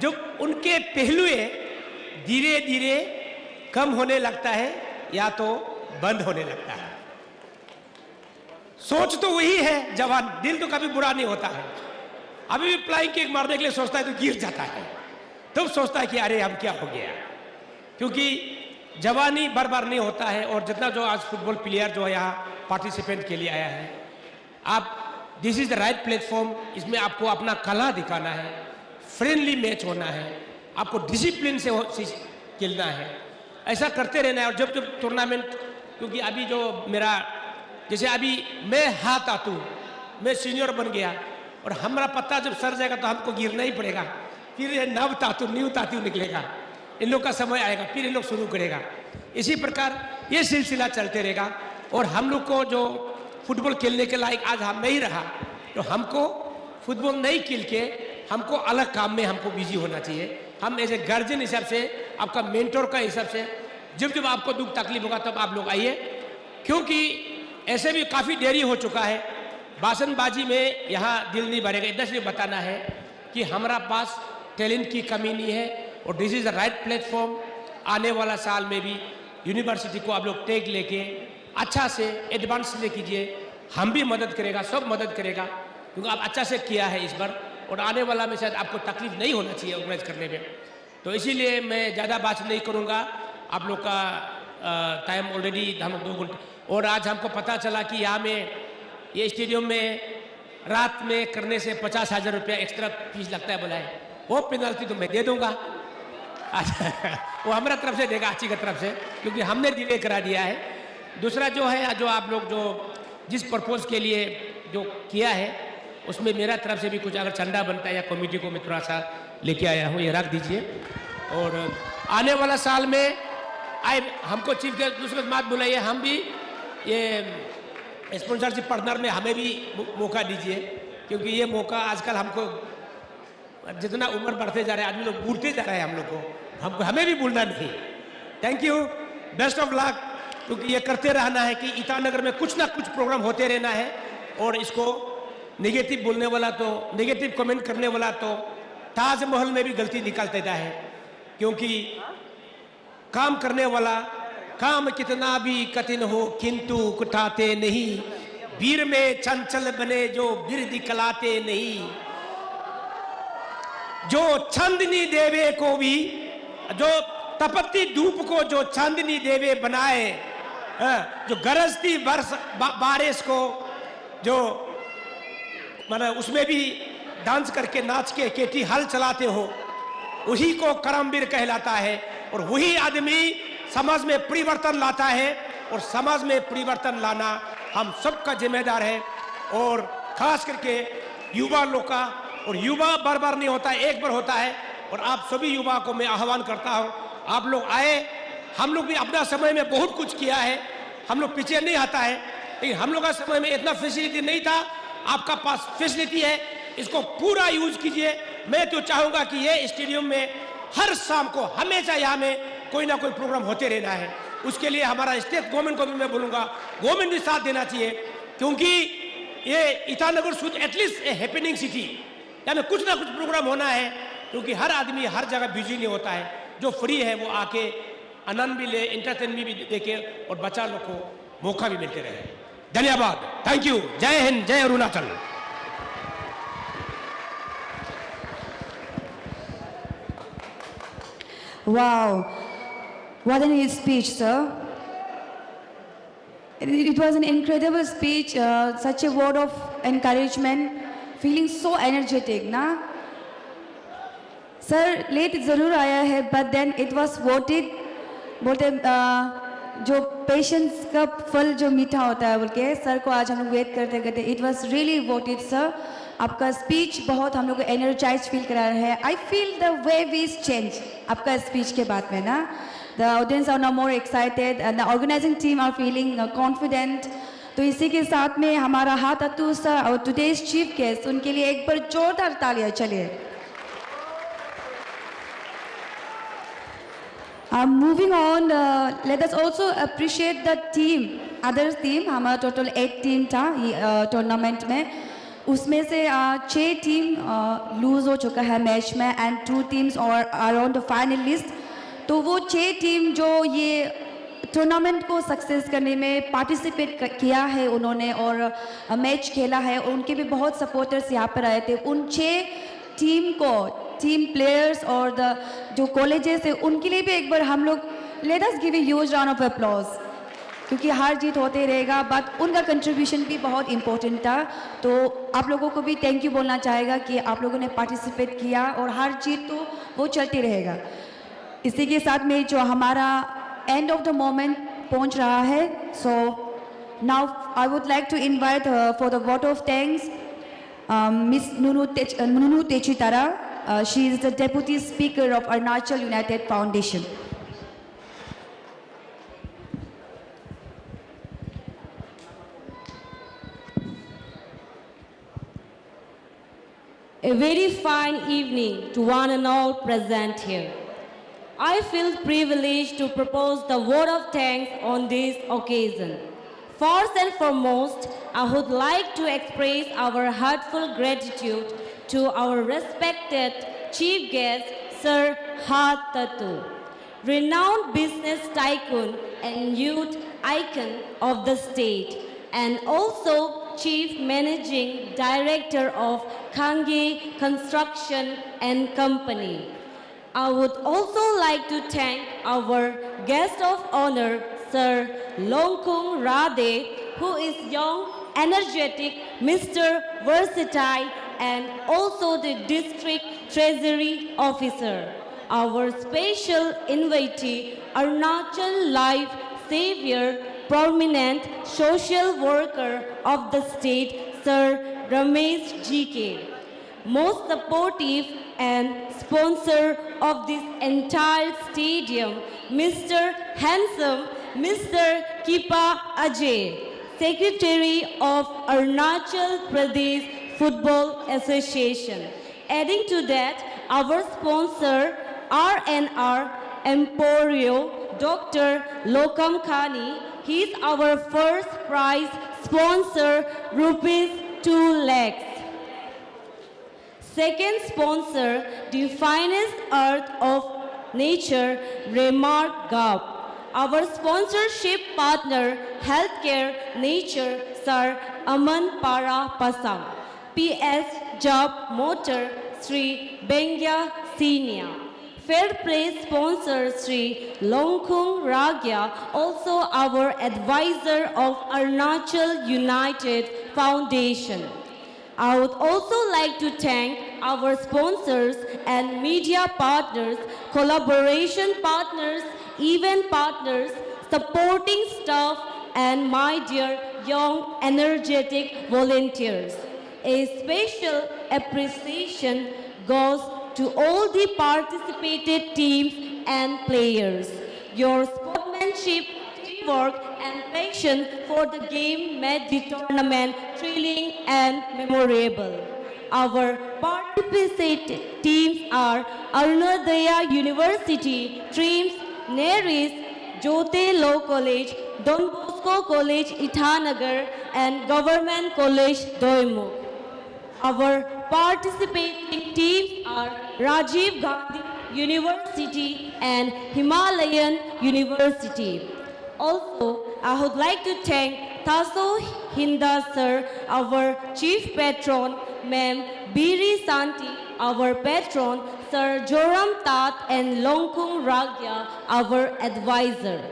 जब उनके पहलुए धीरे धीरे कम होने लगता है या तो बंद होने लगता है। सोच तो वही है जवान, दिल तो कभी बुरा नहीं होता है। अभी भी फ्लाइंग किक मारने के लिए सोचता है तो गिर जाता है, तब सोचता है कि अरे हम क्या हो गया, क्योंकि जवानी बार बार नहीं होता है। और जितना जो आज फुटबॉल प्लेयर जो है यहाँ पार्टिसिपेंट के लिए आया है, आप this is the right platform, इसमें आपको अपना कला दिखाना है, फ्रेंडली मैच होना है, आपको डिसिप्लिन से खेलना है, ऐसा करते रहना है। और जब जब टूर्नामेंट, क्योंकि अभी जो मेरा जैसे अभी मैं हाथ आतू, मैं सीनियर बन गया और हमारा पत्ता जब सर जाएगा तो हमको गिरना ही पड़ेगा, फिर ये नव तातू न्यू तातू निकलेगा, इन लोग का समय आएगा, फिर इन लोग शुरू करेगा। इसी प्रकार ये सिलसिला चलते रहेगा। और हम लोग को जो फुटबॉल खेलने के लायक आज हम नहीं रहा, तो हमको फुटबॉल नहीं खेल के हमको अलग काम में हमको बिजी होना चाहिए। हम एज ए गार्जियन हिसाब से, आपका मेंटोर का हिसाब से, जब जब आपको दुख तकलीफ होगा तब आप लोग आइए, क्योंकि ऐसे भी काफ़ी देरी हो चुका है। भाषणबाजी में यहाँ दिल नहीं भरेगा। इतना सिर्फ बताना है कि हमारा पास टैलेंट की कमी नहीं है और this is the right platform. आने वाला साल में भी यूनिवर्सिटी को आप लोग टेक लेके अच्छा से एडवांस ले कीजिए, हम भी मदद करेगा, सब मदद करेगा, क्योंकि आप अच्छा से किया है इस बार और आने वाला में शायद आपको तकलीफ नहीं होना चाहिए ऑर्गेनाइज करने में। तो इसीलिए मैं ज़्यादा बात नहीं करूँगा, आप लोग का टाइम ऑलरेडी हम 2 घंटे। और आज हमको पता चला कि यहाँ में ये स्टेडियम में रात में करने से 50,000 रुपया एक्स्ट्रा फीस लगता है बोला है। वो पेनल्टी तो मैं दे दूँगा, वो हमारा तरफ से देगा, अच्छी की तरफ से, क्योंकि हमने डिले करा दिया है। दूसरा जो है, जो आप लोग जो जिस पर्पज़ के लिए जो किया है उसमें मेरा तरफ से भी कुछ अगर चंदा बनता है या कमेटी को मैं थोड़ा सा लेके आया हूँ, ये रख दीजिए। और आने वाला साल में हमको चीफ गेस्ट दूसरी बात बुलाइए, हम भी ये स्पॉन्सरशिप पार्टनर में हमें भी मौका दीजिए, क्योंकि ये मौका आजकल हमको जितना उम्र बढ़ते जा रहा है आदमी लोग भूलते जा रहे हैं, हम लोग को हमें भी भूलना नहीं। Thank you, best of luck, क्योंकि ये करते रहना है कि ईटानगर में कुछ ना कुछ प्रोग्राम होते रहना है। और इसको नेगेटिव बोलने वाला तो, नेगेटिव कमेंट करने वाला तो ताजमहल में भी गलती निकाल देता है, क्योंकि काम करने वाला काम कितना भी कठिन हो किंतु कुटाते नहीं, वीर में चंचल बने जो वीर दिखलाते नहीं, जो चांदनी देवे को भी, जो तपती धूप को जो चांदनी देवे बनाए, जो गरजती बारिश को जो मतलब उसमें भी डांस करके नाच के केटी हल चलाते हो, उसी को करमवीर कहलाता है। और वही आदमी समाज में परिवर्तन लाता है, और समाज में परिवर्तन लाना हम सबका जिम्मेदार है, और खास करके युवा लोग का। और युवा बार बार नहीं होता है, एक बार होता है। और आप सभी युवा को मैं आह्वान करता हूँ, आप लोग आए। हम लोग भी अपना समय में बहुत कुछ किया है, हम लोग पीछे नहीं आता है, लेकिन हम लोग का समय में इतना फैसिलिटी नहीं था, आपका पास फैसिलिटी है, इसको पूरा यूज कीजिए। मैं तो चाहूँगा कि ये स्टेडियम में हर शाम को हमेशा यहाँ में कोई ना कोई प्रोग्राम होते रहना है। उसके लिए हमारा स्टेट गवर्नमेंट को भी मैं बोलूँगा, गवर्नमेंट भी साथ देना चाहिए, क्योंकि ये Itanagar should at least A happening city, यहाँ में कुछ ना कुछ प्रोग्राम होना है, क्योंकि हर आदमी हर जगह बिजी नहीं होता है। जो फ्री है वो आके आनंद भी ले, एंटरटेनमेंट भी देखे, और बच्चा लोग को मौका भी मिलते रहे। धन्यवाद, थैंक यू, जय हिंद, जय Arunachal. Wow, what a speech, sir. It was an incredible speech, such a word of encouragement, feeling so energetic, na? Sir, late जरूर आया है, but then it was voted, बोलते जो पेशेंस का फल जो मीठा होता है बोल के सर को आज हम लोग वेट करते करते, it was really voted sir. आपका स्पीच बहुत हम लोग को एनर्जाइज फील करा रहा है। I feel the wave is change आपका स्पीच के बाद में ना। The audience are now more excited and the organising team are feeling confident. तो इसी के साथ में हमारा हाथ अतु सर और टुडेज चीफ गेस्ट, उनके लिए एक बार जोरदार तालियां। चलिए moving on, let us also appreciate the team, other team। हमारा टोटल 8 टीम था टूर्नामेंट में, उसमें से 6 टीम लूज हो चुका है मैच में एंड 2 टीम्स और अराउंड द फाइनलिस्ट। तो वो 6 टीम जो ये टूर्नामेंट को सक्सेस करने में पार्टिसिपेट किया है उन्होंने और मैच खेला है, उनके भी बहुत सपोर्टर्स यहाँ पर आए थे। उन 6 टीम को, टीम प्लेयर्स और द जो कॉलेजेस है, उनके लिए भी एक बार हम लोग late us give a huge round of applause, क्योंकि हार जीत होते रहेगा बट उनका कंट्रीब्यूशन भी बहुत इंपॉर्टेंट था। तो आप लोगों को भी थैंक यू बोलना चाहेगा कि आप लोगों ने पार्टिसिपेट किया, और हार जीत तो वो चलती रहेगा। इसी के साथ में जो हमारा एंड ऑफ द मोमेंट पहुंच रहा है, so now I would like to invite for the vote of thanks Miss Nunu Techitara. She is the Deputy Speaker of Arunachal United Foundation. A very fine evening to one and all present here. I feel privileged to propose the vote of thanks on this occasion. First and foremost, I would like to express our heartfelt gratitude to our respected chief guest, Sir Ha Tatu, renowned business tycoon and youth icon of the state, and also Chief Managing Director of Kange Construction and Company. I would also like to thank our guest of honor, Sir Longkung Rade, who is young, energetic, Mr. Versatile, and also the District Treasury Officer. Our special invitee, Arunachal Life Savior, prominent social worker of the state, Sir Ramesh GK. Most supportive and sponsor of this entire stadium, Mr. Handsome, Mr. Kipa Ajay, Secretary of Arunachal Pradesh Football Association. Adding to that, our sponsor, R&R Emporio, Dr. Lokam Khani. He is our first prize sponsor, rupees 2 lakhs. Second sponsor, the finest earth of nature, Remark Gap. Our sponsorship partner, Healthcare Nature, Sir Aman Para Pasam. PS Job Motor, Sri Bengya Senior. Fair play sponsor Sri Longkung Ragya, also our advisor of Arunachal United Foundation. I would also like to thank our sponsors and media partners, collaboration partners, event partners, supporting staff, and my dear young, energetic volunteers. A special appreciation goes to all the participated teams and players. Your sportsmanship, teamwork, and passion for the game made the tournament thrilling and memorable. Our participating teams are Arunodaya University, Dreams, Neris, Jyote Law College, Don Bosco College, Itanagar, and Government College, Doimuk. Our participating teams are Rajiv Gandhi University and Himalayan University. Also, I would like to thank Taso Hinda Sir, our chief patron, Ma'am Biri Santi, our patron, Sir Joram Tat and Longkung Ragya, our advisor.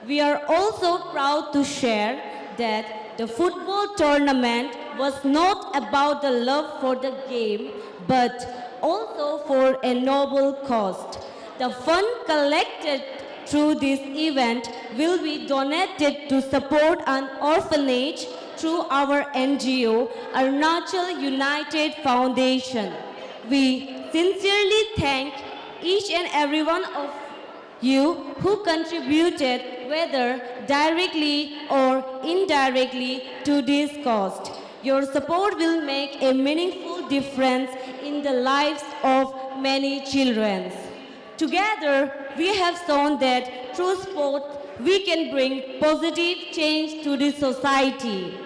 We are also proud to share that the football tournament was not about the love for the game, but also for a noble cause. The fund collected through this event will be donated to support an orphanage through our NGO, Arunachal United Foundation. We sincerely thank each and every one of you who contributed, whether directly or indirectly, to this cause. Your support will make a meaningful difference in the lives of many children. Together, we have shown that through sport, we can bring positive change to the society.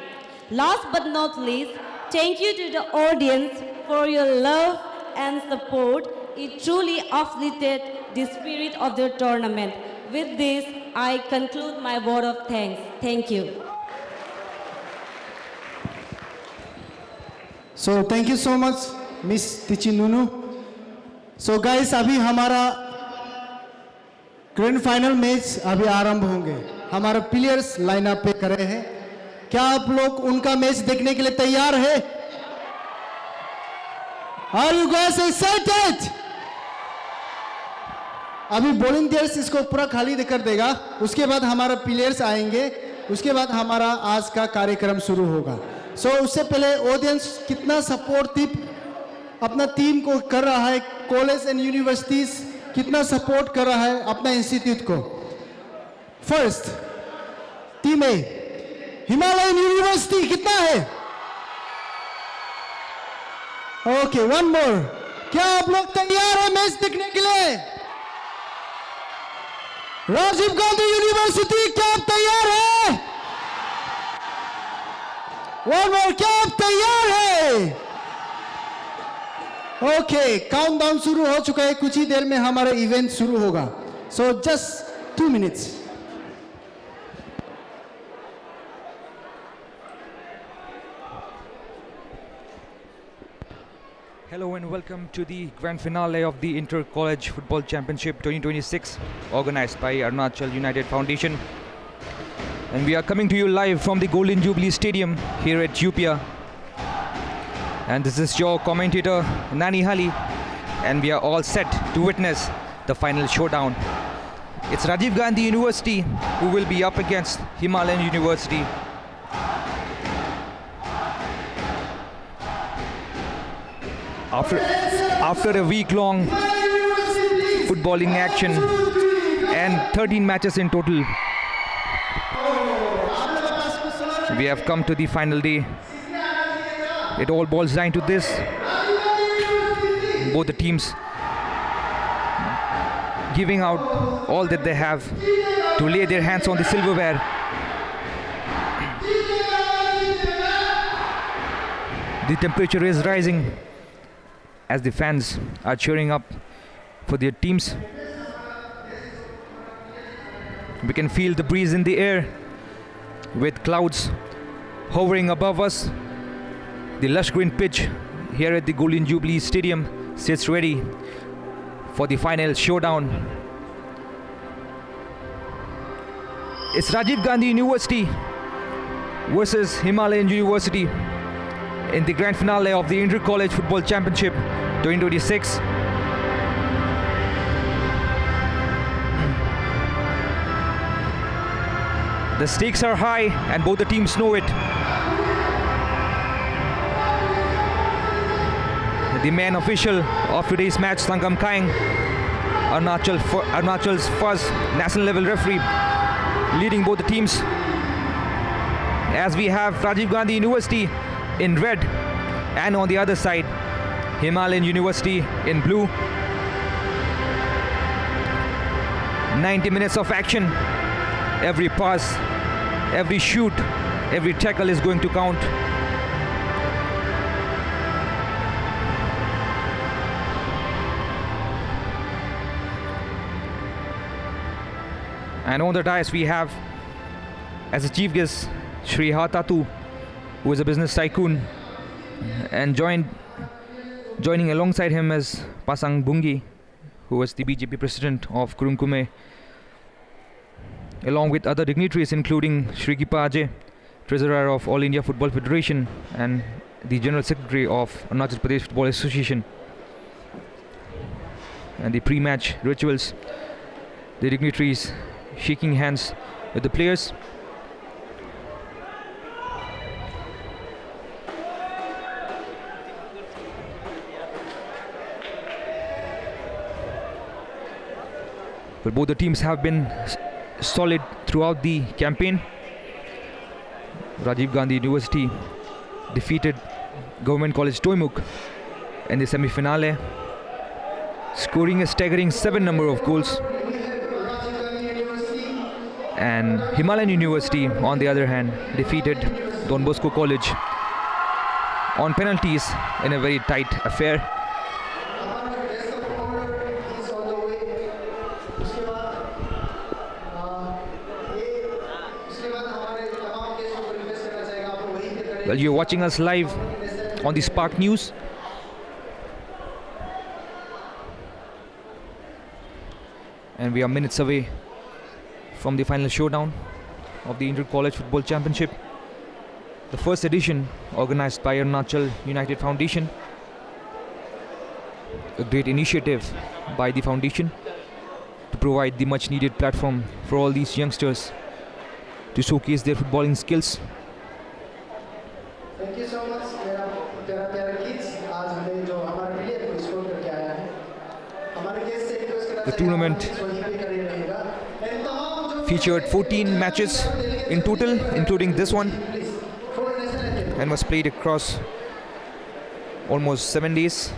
Last but not least, thank you to the audience for your love and support. It truly uplifted the spirit of the tournament. With this, I conclude my word of thanks. Thank you. So thank you so much, Miss Tichinunu. So guys, अभी हमारा grand final match अभी आरंभ होंगे. हमारे players lineup पे करे हैं. क्या आप लोग उनका मैच देखने के लिए तैयार हैं? Are you guys excited? अभी वॉलंटियर्स इसको पूरा खाली कर देगा. उसके बाद हमारा प्लेयर्स आएंगे. उसके बाद हमारा आज का कार्यक्रम शुरू होगा. सो उससे पहले ऑडियंस कितना सपोर्टिव अपना टीम को कर रहा है, कॉलेज एंड यूनिवर्सिटीज कितना सपोर्ट कर रहा है अपना इंस्टीट्यूट को. फर्स्ट टीम ए हिमालयन यूनिवर्सिटी कितना है? Okay, one more. क्या आप लोग तैयार हैं मैच देखने के लिए? राजीव गांधी यूनिवर्सिटी, क्या आप तैयार हैं? वन मोर, क्या आप तैयार है? ओके, काउंटडाउन शुरू हो चुका है, कुछ ही देर में हमारा इवेंट शुरू होगा. So just 2 minutes. Hello and welcome to the grand finale of the Inter-College Football Championship 2026 organized by Arunachal United Foundation. And we are coming to you live from the Golden Jubilee Stadium here at Upia. And this is your commentator Nani Hali, and we are all set to witness the final showdown. It's Rajiv Gandhi University who will be up against Himalayan University. After a week-long footballing action and 13 matches in total, we have come to the final day. It all boils down to this: both the teams giving out all that they have to lay their hands on the silverware. The temperature is rising as the fans are cheering up for their teams. We can feel the breeze in the air with clouds hovering above us. The lush green pitch here at the Golden Jubilee Stadium sits ready for the final showdown. It's Rajiv Gandhi University versus Himalayan University in the grand finale of the Inter-College Football Championship 2026. The stakes are high and both the teams know it. The main official of today's match, Sangam Kaing, Arunachal's first national level referee, leading both the teams. As we have Rajiv Gandhi University in red, and on the other side, Himalayan University in blue. 90 minutes of action. Every pass, every shoot, every tackle is going to count. And on the dais we have, as a chief guest, Shri Hatatu, who is a business tycoon, and joining alongside him is Pasang Bungi, who was the BJP president of Kurunkume, along with other dignitaries including Shri Kipa Ajay, treasurer of All India Football Federation and the general secretary of Arunachal Pradesh Football Association. And the pre-match rituals, the dignitaries shaking hands with the players. But both the teams have been solid throughout the campaign. Rajiv Gandhi University defeated Government College Toimuk in the semi-finale, scoring a staggering 7 number of goals. And Himalayan University, on the other hand, defeated Don Bosco College on penalties in a very tight affair. Well, you're watching us live on the Spark News. And we are minutes away from the final showdown of the Inter-College Football Championship, the first edition organized by Arunachal United Foundation. A great initiative by the foundation to provide the much needed platform for all these youngsters to showcase their footballing skills. Thank you so much, प्यारे kids. आज हमने जो हमारे player को score करके आया है, हमारे गेस्ट से रिक्वेस्ट करना The tournament featured 14 matches in total, including this one, and was played across almost 7 days.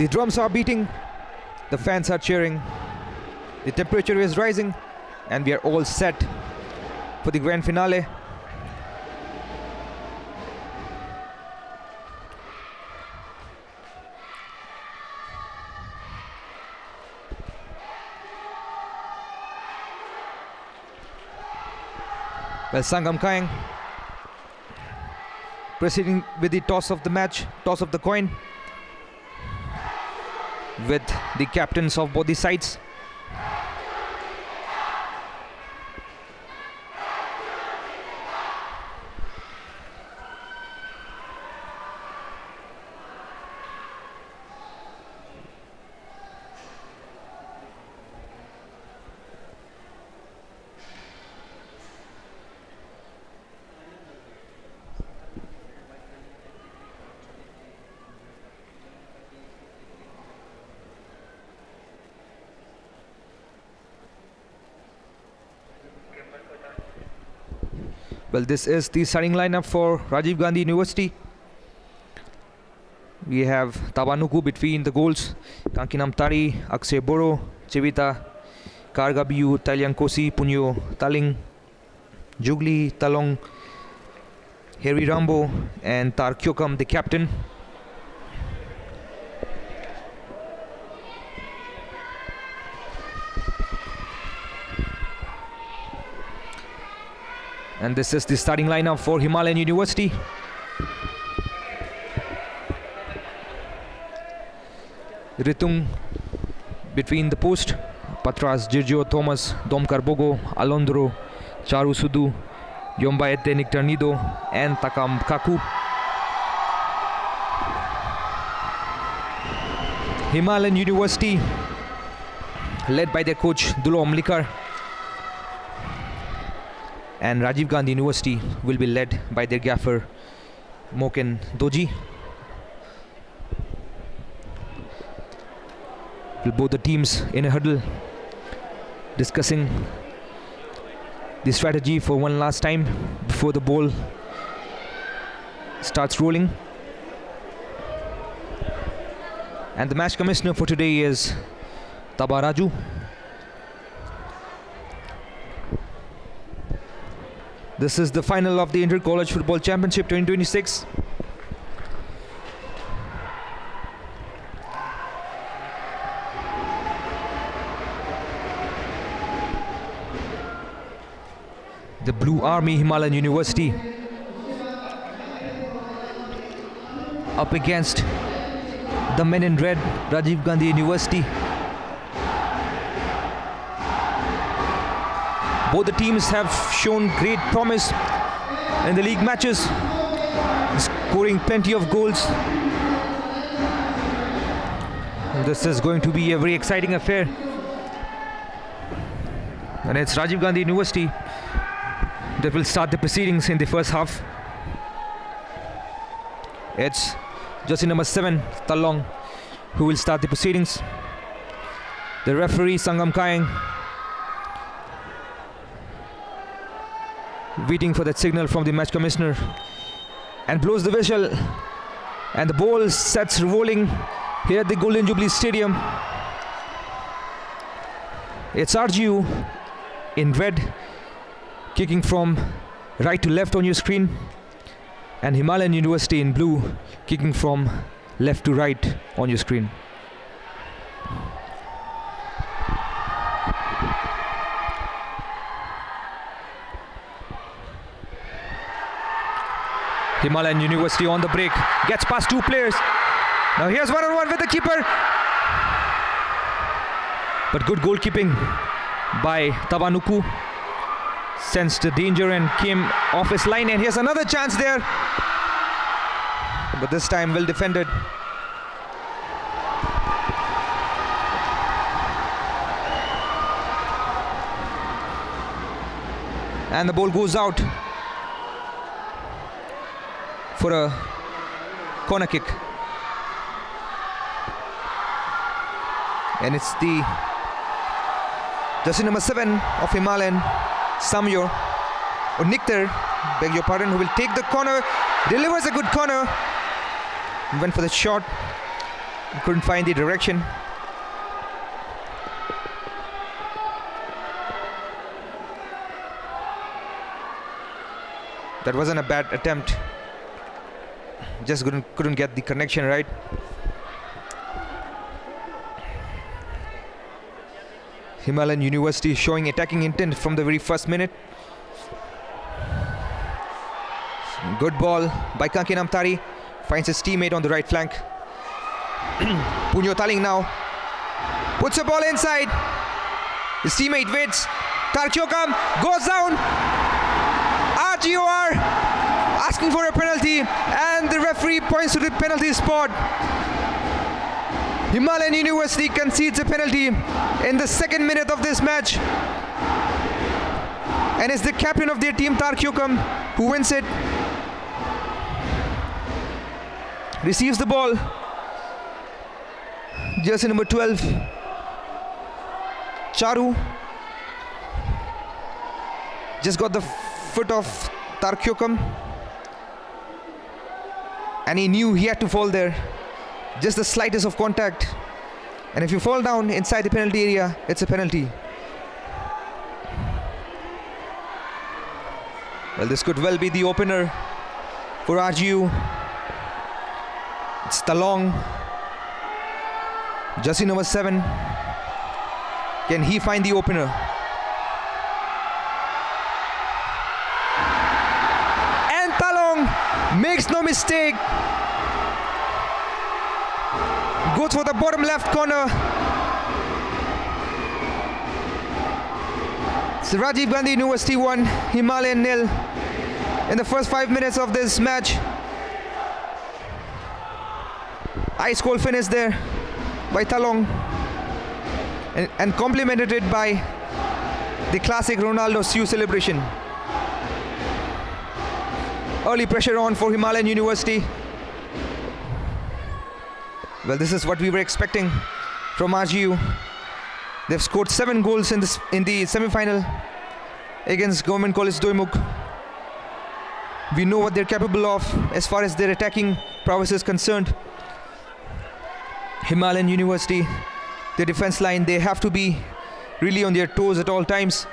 The drums are beating, the fans are cheering, the temperature is rising, and we are all set for the grand finale. Well, Sangam Kaing proceeding with the toss of the match, toss of the coin, with the captains of both the sides. Well, this is the starting lineup for Rajiv Gandhi University. We have Tabanuku between the goals, Kankinam Tari, Akshay Boro, Chivita, Kargabiu, Talyankosi, Punyo, Taling, Jugli, Talong, Harry Rambo, and Tar Kyokam, the captain. And this is the starting lineup for Himalayan University. Ritung between the post, Patras, Giorgio, Thomas, Dom Carbogo, Alondro, Charu Sudu, Yombaete Nictarnido, and Takam Kaku. Himalayan University, led by their coach Dulom Likar. And Rajiv Gandhi University will be led by their gaffer Moken Doji. With both the teams in a huddle discussing the strategy for one last time before the ball starts rolling. And the match commissioner for today is Tabaraju. This is the final of the Inter-College Football Championship 2026. The Blue Army Himalayan University up against the men in red Rajiv Gandhi University. Both the teams have shown great promise in the league matches, scoring plenty of goals. This is going to be a very exciting affair. And it's Rajiv Gandhi University that will start the proceedings in the first half. It's jersey number 7, Talong, who will start the proceedings. The referee, Sangam Kaing, waiting for that signal from the match commissioner, and blows the whistle, and the ball sets rolling here at the Golden Jubilee Stadium. It's RGU in red, kicking from right to left on your screen, and Himalayan University in blue, kicking from left to right on your screen. Himalayan University on the break, gets past two players. Now here's one-on-one with the keeper. But good goalkeeping by Tabanuku. Sensed the danger and came off his line, and here's another chance there. But this time well defended. And the ball goes out for a corner kick. And it's the jersey number 7 of Himalayan, Samyor, or Niktar, beg your pardon, who will take the corner, delivers a good corner, went for the shot, Couldn't find the direction. That wasn't a bad attempt. Just couldn't get the connection right. Himalayan University showing attacking intent from the very first minute. Good ball by Kanki Namtari. Finds his teammate on the right flank. Punyo Taling now puts the ball inside. His teammate waits. Tarkyokam goes down. RGOR asking for a penalty, and the referee points to the penalty spot. Himalayan University concedes a penalty in the second minute of this match, and it's the captain of their team, Tarkyokam, who wins it. Receives the ball. Jersey number 12, Charu. Just got the foot of Tarkyokam, and he knew he had to fall there. Just the slightest of contact, and if you fall down inside the penalty area, it's a penalty. Well, this could well be the opener for RGU. It's Talong, jersey number 7. Can he find the opener? And Talong makes no mistake. Goes for the bottom left corner. So Rajiv Gandhi University 1, Himalayan 0 in the first 5 minutes of this match. Ice cold finish there by Talong, and complemented it by the classic Ronaldo Siu celebration. Early pressure on for Himalayan University. Well, this is what we were expecting from RGU. They've scored 7 goals in the semi-final against Government College Doimuk. We know what they're capable of as far as their attacking prowess is concerned. Himalayan University, their defense line, they have to be really on their toes at all times.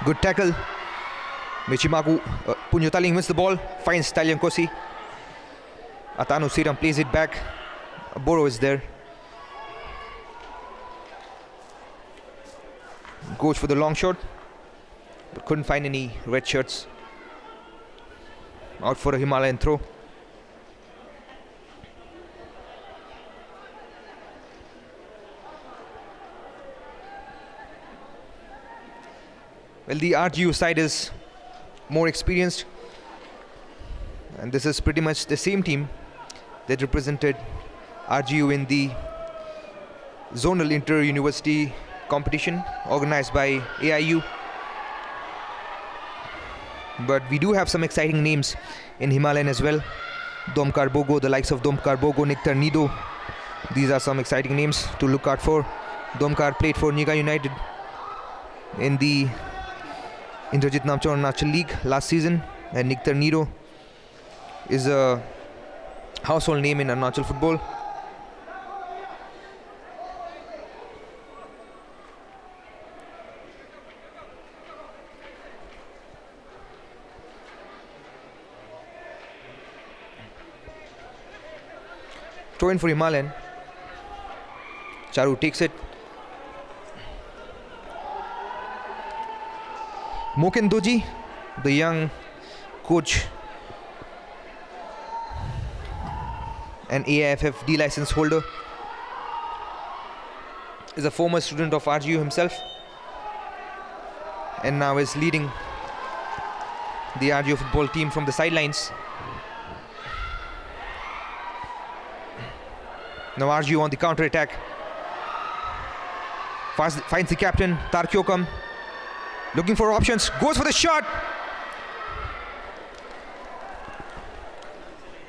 Good tackle. Michimaku, Punyo Taling wins the ball, finds Talyankosi. Atanu Siram plays it back. Boro is there. Goes for the long shot, but couldn't find any red shirts. Out for a Himalayan throw. Well, the RGU side is more experienced, and this is pretty much the same team that represented RGU in the zonal inter-university competition organized by AIU. But we do have some exciting names in Himalayan as well. Domkar Bogo, the likes of Domkar Bogo, Niktar Nido. These are some exciting names to look out for. Domkar played for Niga United in the Indrajit Namchar Arunachal League last season, and Niktar Nido is a household name in Arunachal football. Throw in for Himalayan. Charu takes it. Moken Doji, the young coach and AIFF D license holder, is a former student of RGU himself, and now is leading the RGU football team from the sidelines. Now RGU on the counter attack. Finds the captain, Tarkyokam. Looking for options, goes for the shot.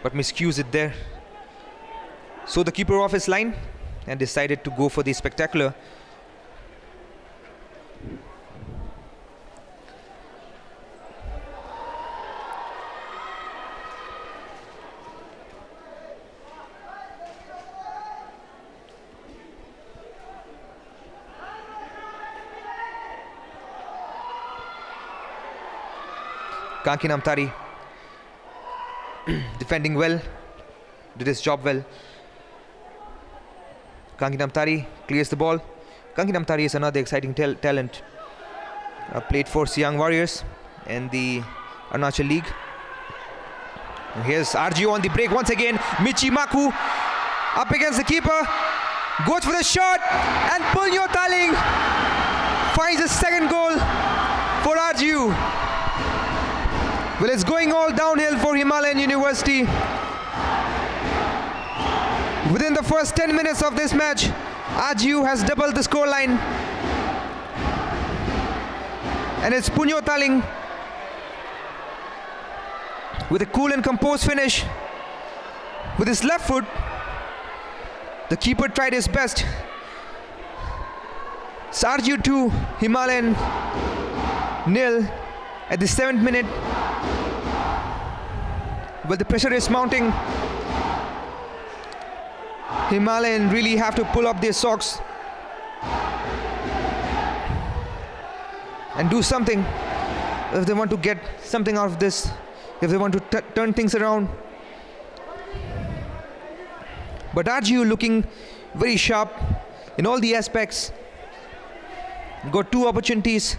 But miscues it there. So the keeper off his line and decided to go for the spectacular. Kanki Namtari defending well, did his job well. Kanki Namtari clears the ball. Kanki Namtari is another exciting talent. Played for Siang Warriors and the Arunachal League. And here's RGO on the break once again. Michimaku up against the keeper. Goes for the shot and Punyo Taling finds the second goal for RGU. Well, it's going all downhill for Himalayan University. Within the first 10 minutes of this match, RGU has doubled the scoreline. And it's Punyo Taling with a cool and composed finish. With his left foot, the keeper tried his best. It's RGU 2, Himalayan 0 at the 7th minute. Well, the pressure is mounting. Himalayan really have to pull up their socks and do something if they want to get something out of this, if they want to turn things around. But RGU looking very sharp in all the aspects. Got 2 opportunities,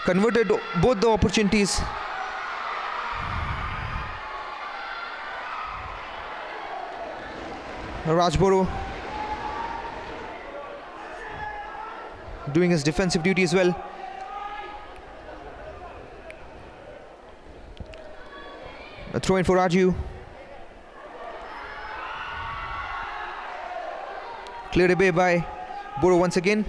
converted both the opportunities. Rajboro doing his defensive duty as well. A throw in for Raju. Cleared away by Boro once again.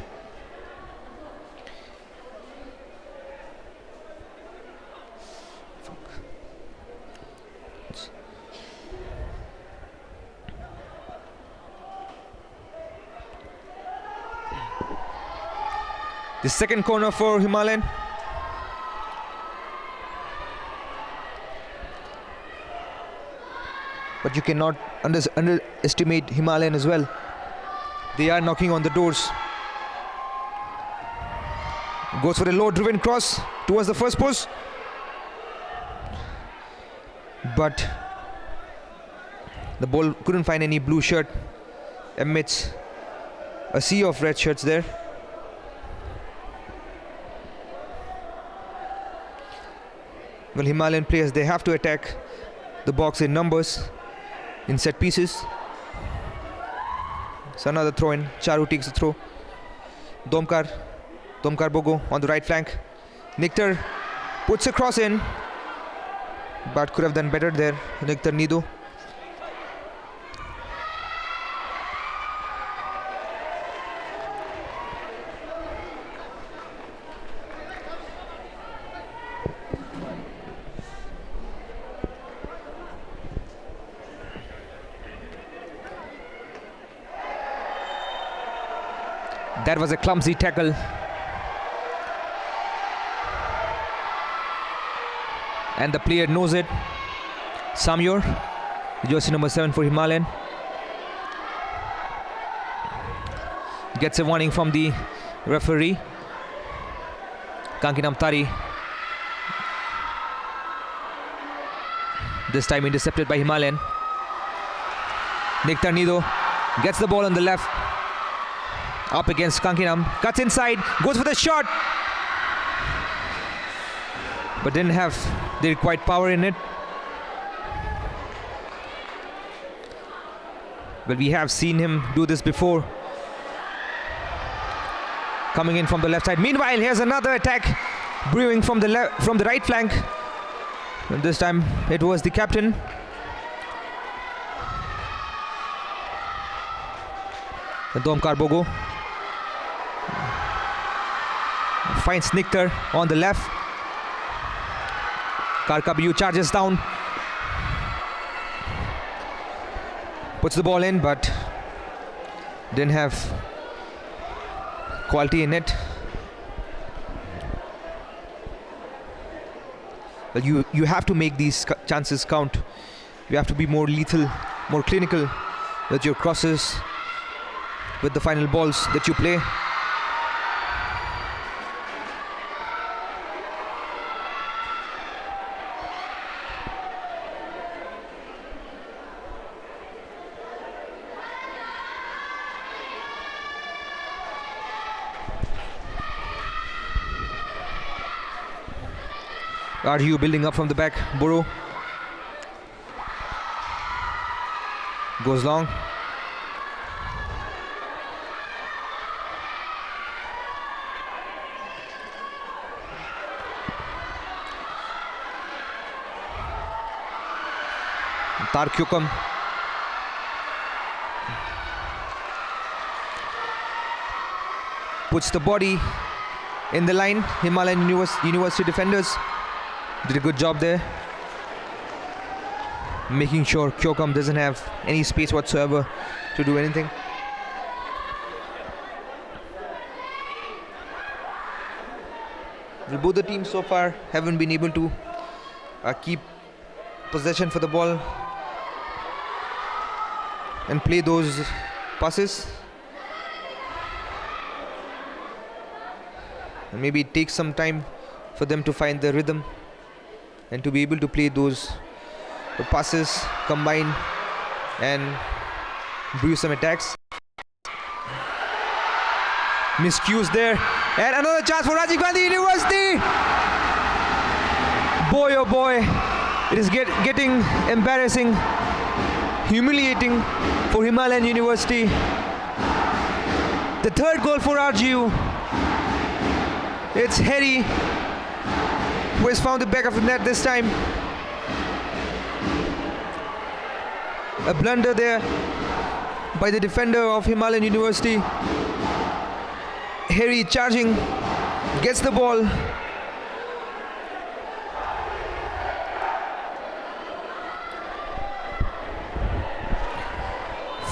The second corner for Himalayan. But you cannot underestimate Himalayan as well. They are knocking on the doors. Goes for a low driven cross towards the first post. But the ball couldn't find any blue shirt amidst a sea of red shirts there. Well, Himalayan players, they have to attack the box in numbers, in set pieces. So another throw in. Charu takes the throw. Domkar Bogo on the right flank. Niktar puts a cross in, but could have done better there. Niktar Nido. That was a clumsy tackle. And the player knows it. Samyor, jersey number 7 for Himalayan, gets a warning from the referee. Kanki Namtari, this time intercepted by Himalayan. Niktar Nido gets the ball on the left. Up against Kankinam, cuts inside, goes for the shot, but didn't have the required power in it. Well, we have seen him do this before. Coming in from the left side. Meanwhile, here's another attack brewing from the right flank. And this time it was the captain. Domkar Bogo. finds Niktar on the left. Karkabiu charges down, puts the ball in, but didn't have quality in it. Well, you have to make these chances count. You have to be more lethal, more clinical with your crosses, with the final balls that you play. RU building up from the back. Buru goes long. Tarkyukam puts the body in the line. Himalayan University defenders did a good job there, making sure Kyokam doesn't have any space whatsoever to do anything. Well, both the teams so far haven't been able to keep possession for the ball and play those passes. And maybe it takes some time for them to find the rhythm and to be able to play those passes, combine and brew some attacks. Miscues there, and another chance for Rajiv Gandhi University. Boy oh boy, it is getting embarrassing, humiliating for Himalayan University. The third goal for RGU. It's Harry who has found the back of the net this time. A blunder there by the defender of Himalayan University. Harry charging, gets the ball.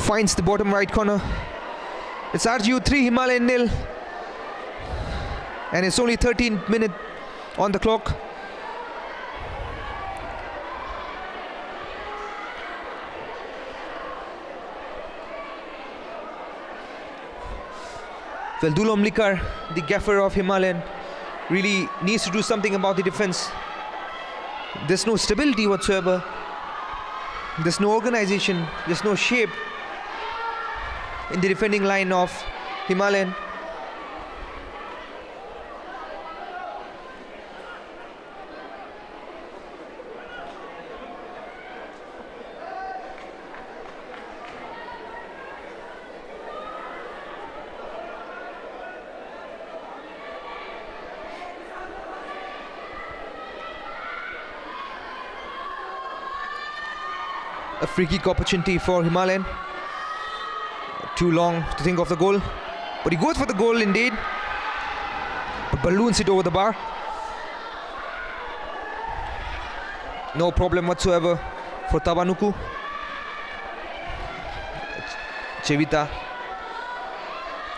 Finds the bottom right corner. It's RGU 3, Himalayan 0. And it's only 13 minutes on the clock. Well, Dulom Likar, the gaffer of Himalayan, really needs to do something about the defense. There's no stability whatsoever. There's no organization. There's no shape in the defending line of Himalayan. A free kick opportunity for Himalayan. Too long to think of the goal, but he goes for the goal indeed, but balloons it over the bar. No problem whatsoever for Tabanuku. Chevita,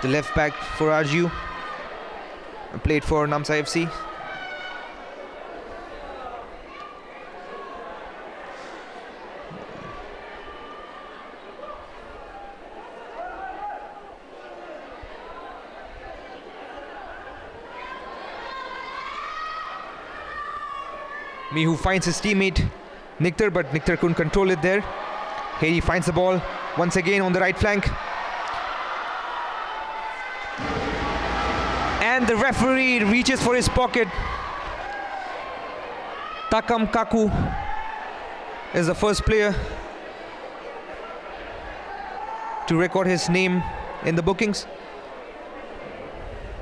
the left back for RGU, played for Namsa FC. Mihu finds his teammate Niktar, but Niktar couldn't control it there. Harry finds the ball once again on the right flank. And the referee reaches for his pocket. Takam Kaku is the first player to record his name in the bookings.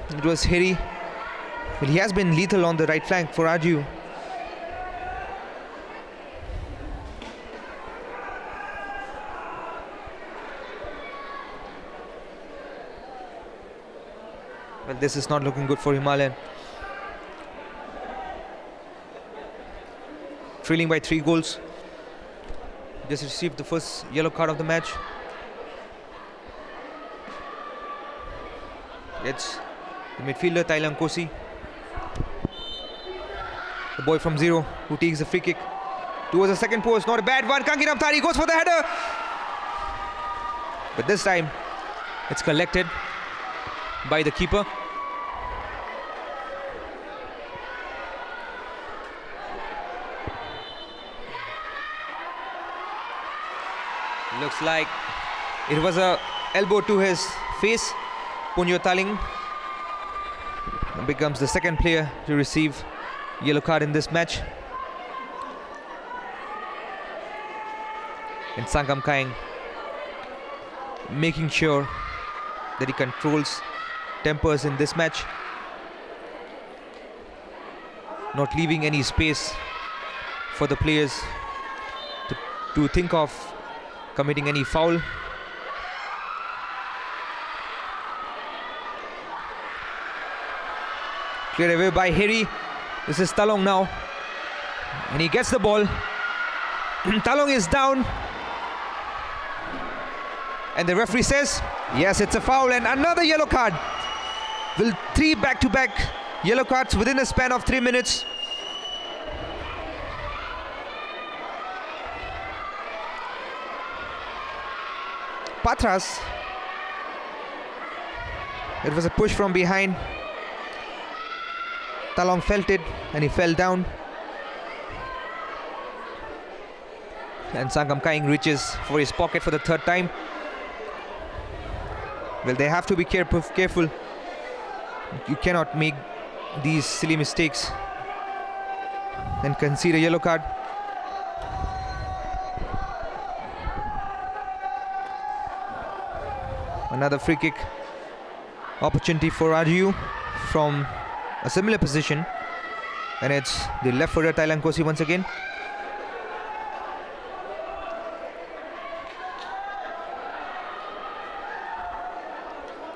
It was Harry. Well, he has been lethal on the right flank for RGU. Well, this is not looking good for Himalayan. Trailing by 3 goals. Just received the first yellow card of the match. It's the midfielder Thailand Kosi, the boy from Zero, who takes the free kick towards the second post. Not a bad one. Kankinam Tari goes for the header, but this time it's collected by the keeper. Looks like it was a elbow to his face. Punyo Taling becomes the second player to receive yellow card in this match. And Sangam Kaing making sure that he controls tempers in this match, not leaving any space for the players to think of committing any foul. Cleared away by Harry. This is Talong now, and he gets the ball. Talong is down, and the referee says yes, it's a foul, and another yellow card. Will 3 back-to-back yellow cards within a span of 3 minutes. Patras, it was a push from behind. Talong felt it and he fell down, and Sangam Kaing reaches for his pocket for the 3rd time. Well, they have to be careful. You cannot make these silly mistakes and concede a yellow card. Another free kick opportunity for RGU from a similar position, and it's the left footer Thailand Kosi once again.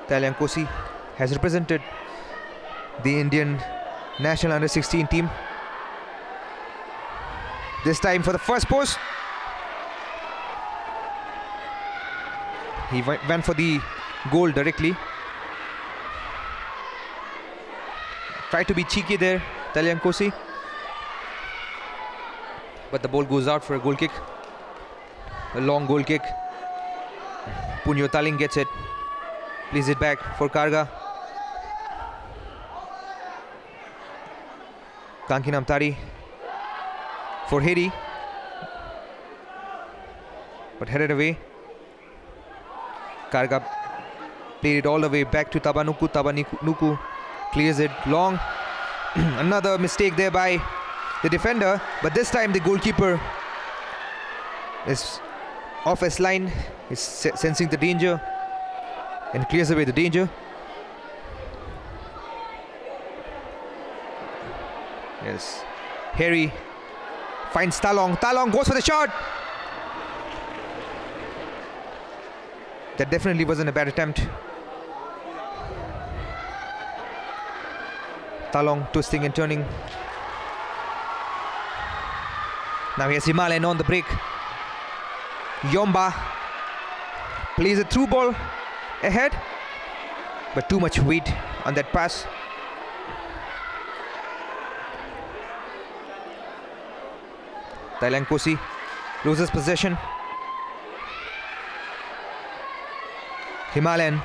Thailand Kosi has represented the Indian national under-16 team, this time for the first post. He went for the goal directly. Tried to be cheeky there, Thailand Kosi, but the ball goes out for a goal kick. A long goal kick. Punyo Taling gets it, plays it back for Karga. Kankinam Tari for Heri, but headed away. Karga played it all the way back to Tabanuku. Tabanuku clears it long. Another mistake there by the defender, but this time the goalkeeper is off his line, is sensing the danger and clears away the danger. Yes, Harry finds Talong. Talong goes for the shot. That definitely wasn't a bad attempt. Talong twisting and turning. Now he has Himalayan on the break. Yomba plays a through ball ahead, but too much weight on that pass. Thailand Kosi loses possession. Himalayan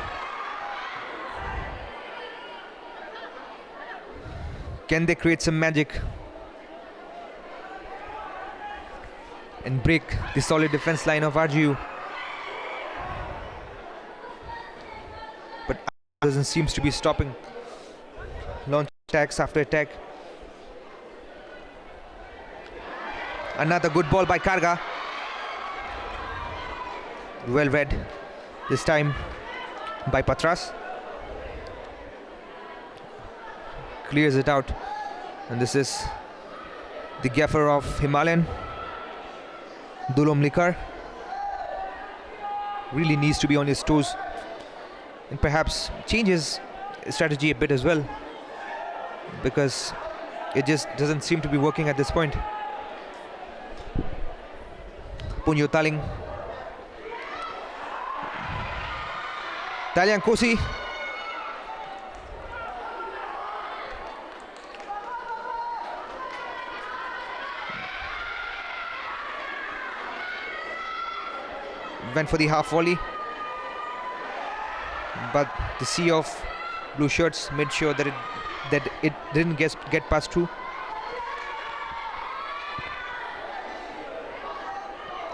can they create some magic and break the solid defense line of RGU? But doesn't seems to be stopping. Launch attacks after attack. Another good ball by Karga. Well read this time by Patras. Clears it out, and this is the gaffer of Himalayan, Dulom Likar. Really needs to be on his toes and perhaps change his strategy a bit as well, because it just doesn't seem to be working at this point. Punyo Taling. Taliang Kosi. Went for the half volley, but the sea of blue shirts made sure that it didn't get past through.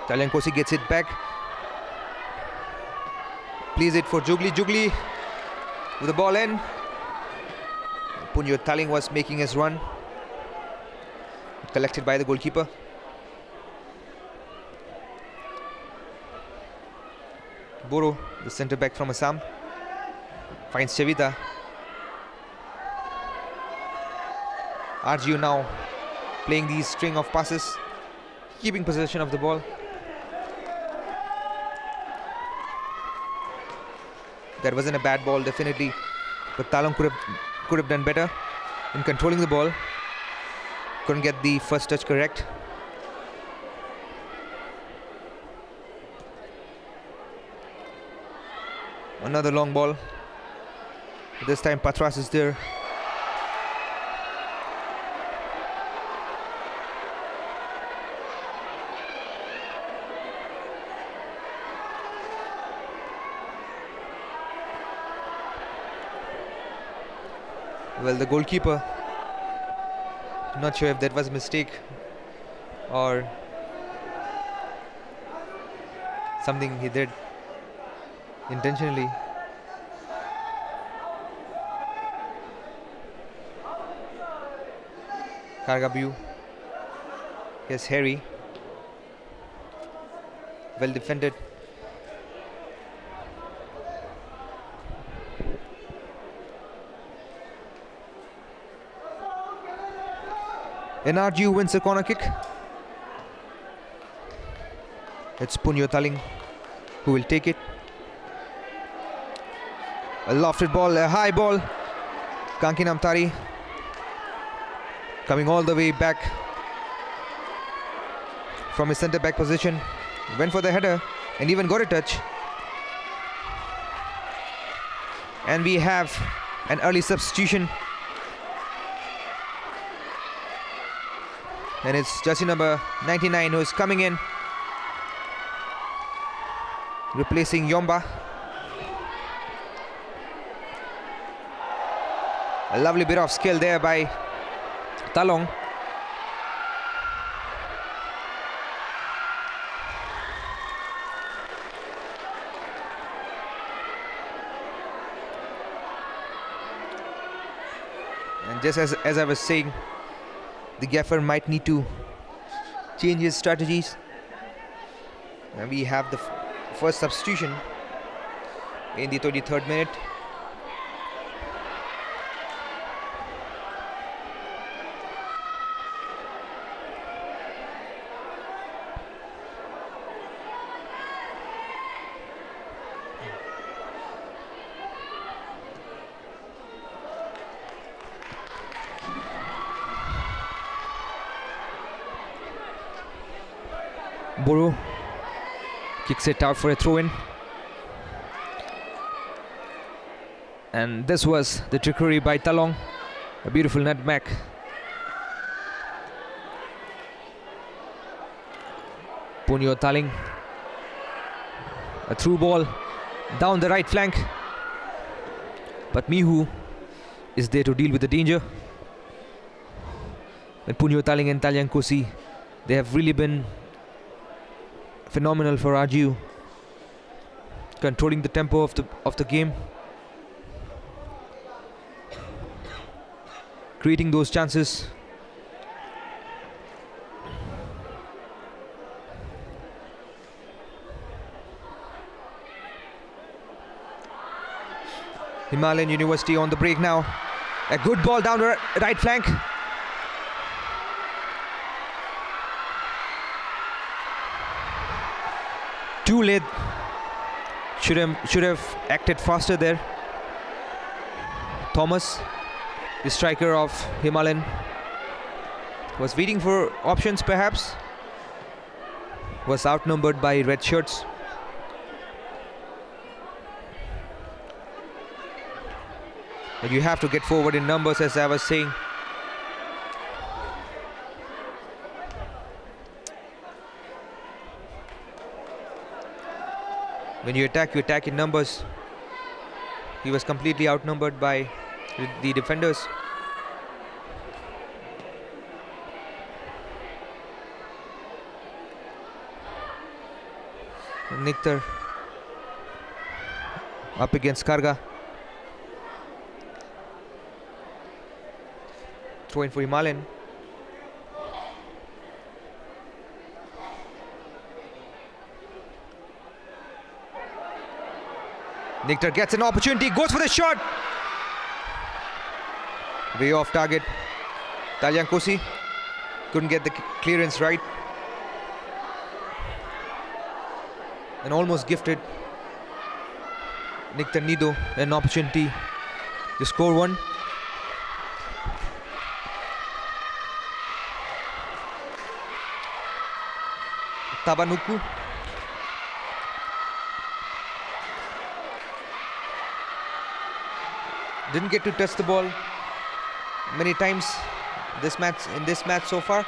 Taliang Kosi gets it back, plays it for Jugli. Jugli with the ball in. Punyo Taling was making his run, collected by the goalkeeper. Boro, the centre back from Assam, finds Chavita. RGU now playing these string of passes, keeping possession of the ball. That wasn't a bad ball, definitely, but Talong could have done better in controlling the ball. Couldn't get the first touch correct. Another long ball. This time Patras is there. Well, the goalkeeper, not sure if that was a mistake or something he did intentionally. Kargabu. Yes, Harry. Well defended. NRGU wins a corner kick. It's Punyo Taling who will take it. A lofted ball, a high ball. Kanki Namtari coming all the way back from his centre back position. Went for the header and even got a touch. And we have an early substitution. And it's jersey number 99 who is coming in, replacing Yomba. A lovely bit of skill there by Talong. And just as I was saying, the gaffer might need to change his strategies. And we have the first substitution in the 23rd minute. Boro kicks it out for a throw-in. And this was the trickery by Talong. A beautiful nutmeg. Punyo Taling. A through ball down the right flank. But Mihu is there to deal with the danger. And Punyo Taling and Taliang Kosi, they have really been phenomenal for RGU, controlling the tempo of the game, creating those chances. Himalayan University on the break now. A good ball down the right flank. Too late. Should have acted faster there. Thomas, the striker of Himalayan, was waiting for options perhaps, was outnumbered by red shirts. But you have to get forward in numbers, as I was saying. When you attack in numbers. He was completely outnumbered by the defenders. Niktar up against Karga. Throw in for Himalayan. Niktar gets an opportunity, goes for the shot. Way off target. Talyankosi couldn't get the clearance right. And almost gifted Niktar Nido an opportunity to score one. Tabanuku. Didn't get to touch the ball many times in this match so far.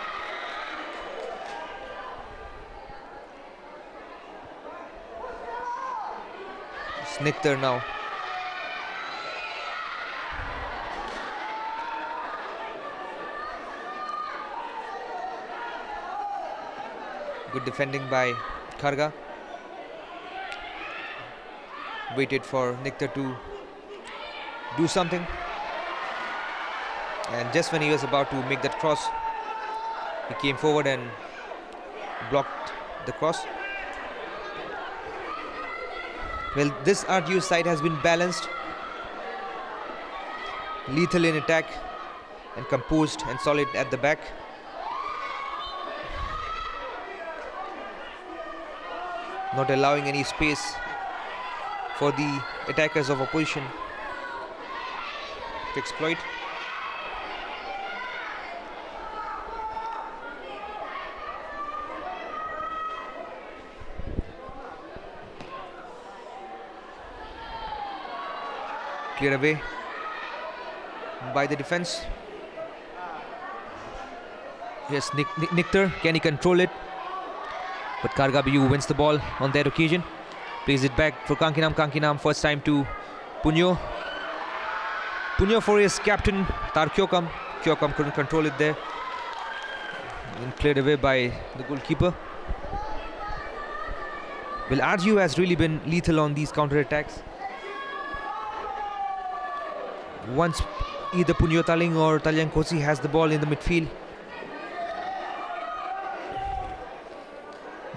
It's Niktar now. Good defending by Karga. Waited for Niktar to do something, and just when he was about to make that cross, he came forward and blocked the cross. Well, this RGU side has been balanced, lethal in attack and composed and solid at the back. Not allowing any space for the attackers of opposition to exploit. Clear away by the defense. Yes, Niktar, can he control it? But Karga BU wins the ball on that occasion. Plays it back for Kankinam. Kankinam first time to Punyo. Punyo for his captain Tar Kyokam. Kyokam couldn't control it there. And cleared away by the goalkeeper. Well, RGU has really been lethal on these counter-attacks. Once either Punyo Taling or Talyankosi has the ball in the midfield,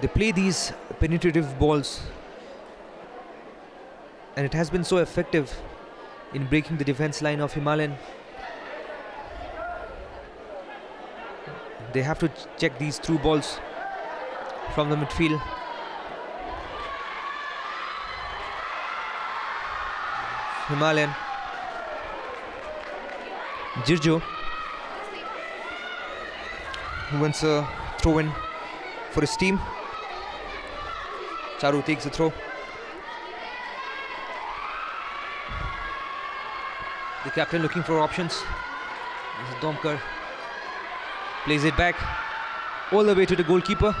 they play these penetrative balls, and it has been so effective in breaking the defense line of Himalayan. They have to check these through balls from the midfield. Himalayan. Jirjo wins a throw in for his team. Charu takes the throw. The captain looking for options. This is Domkar. Plays it back all the way to the goalkeeper.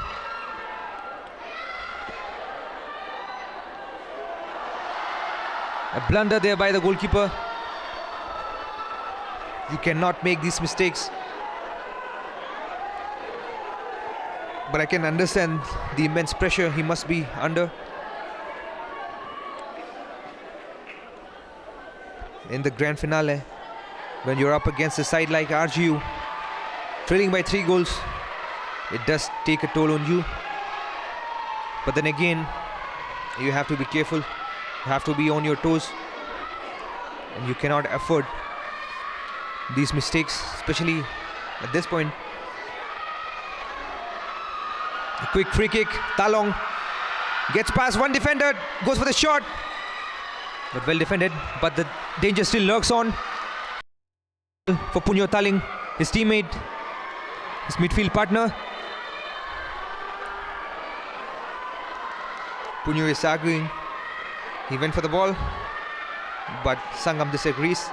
A blunder there by the goalkeeper. You cannot make these mistakes. But I can understand the immense pressure he must be under. In the grand finale, when you're up against a side like RGU, trailing by 3 goals, it does take a toll on you. But then again, you have to be careful. You have to be on your toes. And you cannot afford these mistakes, especially at this point. A quick free kick. Talong gets past one defender, goes for the shot. But well defended, but the danger still lurks on. for Punyo Taling, his teammate, his midfield partner. Punyo is arguing. He went for the ball, but Sangam disagrees.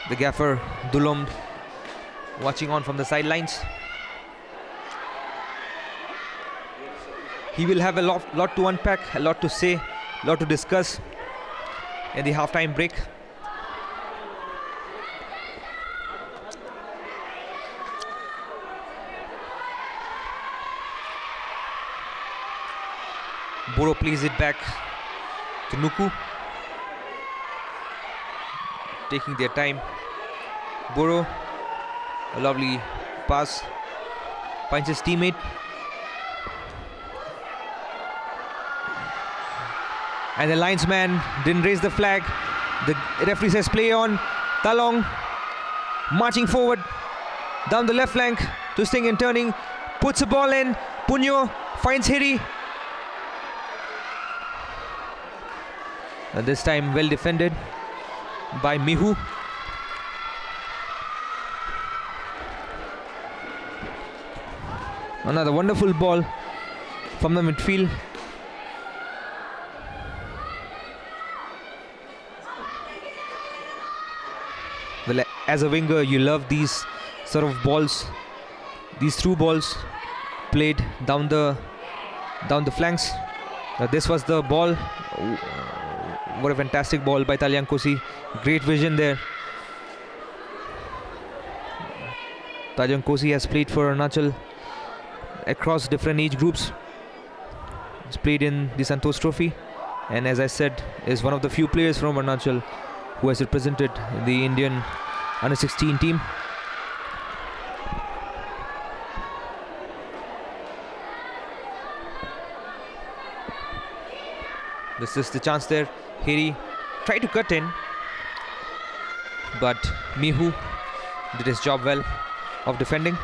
The gaffer Dulom watching on from the sidelines. He will have a lot to unpack, a lot to say, a lot to discuss in the halftime break. Boro plays it back to Nuku, taking their time. Boro, a lovely pass, finds his teammate. And the linesman didn't raise the flag. The referee says play on. Talong marching forward down the left flank, twisting and turning, puts the ball in. Punyo finds Hiri. And this time well defended by Mihu. Another wonderful ball from the midfield. Well, as a winger, you love these sort of balls, these through balls played down the flanks. This was the ball. What a fantastic ball by Talyang Kosi. Great vision there. Talyang Kosi has played for Arunachal across different age groups. He's played in the Santosh Trophy, and as I said, is one of the few players from Arunachal who has represented the Indian under-16 team. This is the chance there. Hiri tried to cut in, but Mihu did his job well of defending.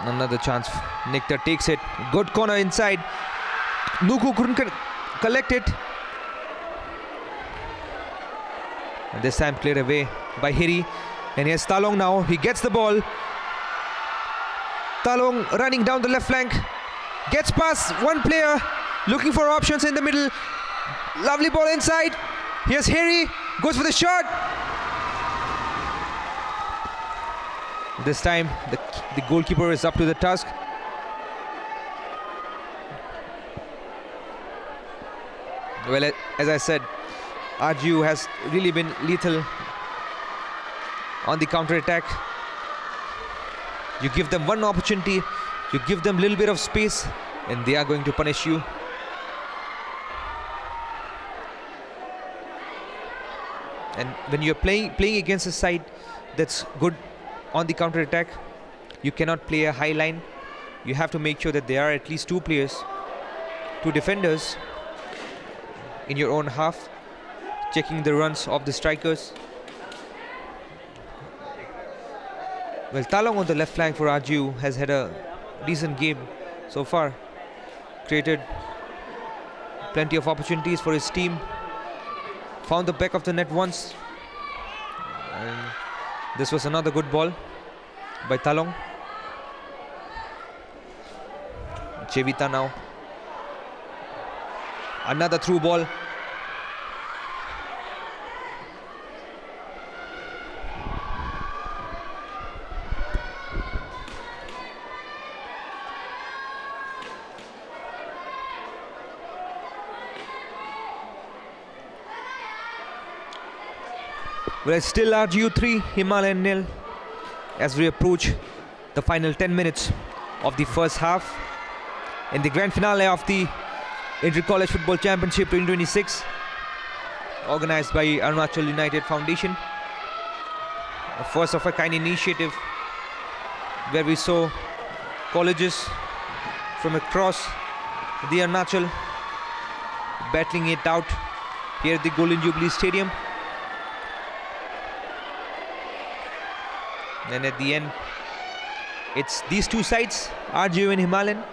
Another chance. Nectar takes it. Good corner inside. Nuku couldn't collect it. And this time cleared away by Hiri. And here's Talong now. He gets the ball. Talong running down the left flank. Gets past one player. Looking for options in the middle. Lovely ball inside. Here's Hiri. Goes for the shot. This time the goalkeeper is up to the task. Well, as I said, Arju has really been lethal on the counter-attack. You give them one opportunity, you give them a little bit of space, and they are going to punish you. And when you're playing against a side that's good on the counter-attack, you cannot play a high line. You have to make sure that there are at least two players, two defenders in your own half, checking the runs of the strikers. Well, Talong on the left flank for Arju has had a decent game so far. Created plenty of opportunities for his team. Found the back of the net once. And this was another good ball by Talong. Chevita now. Another through ball. Well, it's still RGU 3, Himalayan 0 as we approach the final 10 minutes of the first half in the grand finale of the Inter-College Football Championship 2026, organized by Arunachal United Foundation. A first of a kind initiative where we saw colleges from across the Arunachal battling it out here at the Golden Jubilee Stadium. And at the end, it's these two sides, RGU and Himalayan,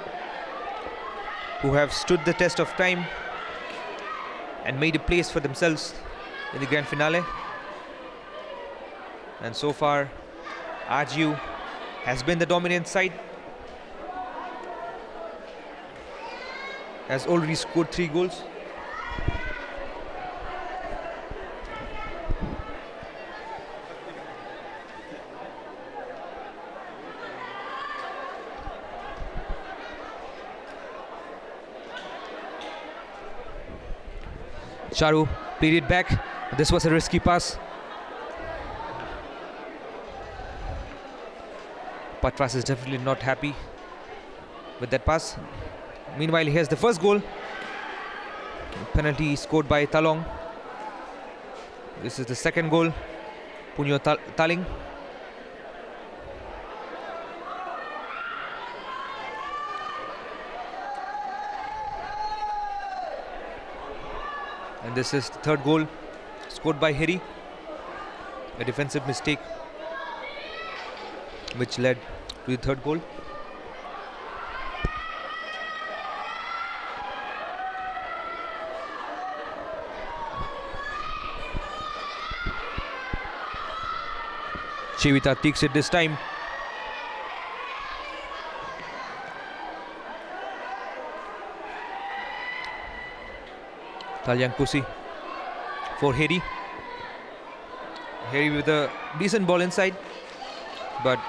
who have stood the test of time and made a place for themselves in the grand finale. And so far, RGU has been the dominant side, has already scored 3 goals. Charu played it back. This was a risky pass. Patras is definitely not happy with that pass. Meanwhile, here's the first goal. Penalty scored by Talong. This is the second goal. Punyo Taling. And this is the third goal scored by Hiri. A defensive mistake which led to the third goal. Chivita takes it this time. Talyankusi for Heri. Heri with a decent ball inside, but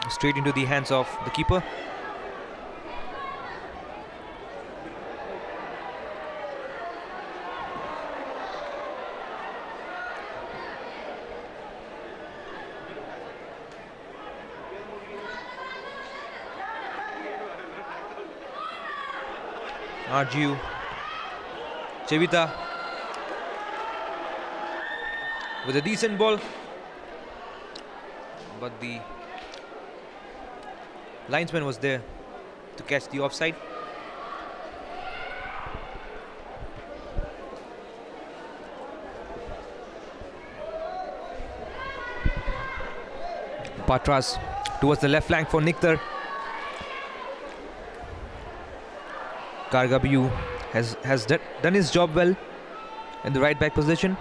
straight into the hands of the keeper. RGU, Chevita with a decent ball, but the linesman was there to catch the offside. Patras towards the left flank for Niktar. Kargabiu has done his job well in the right back position.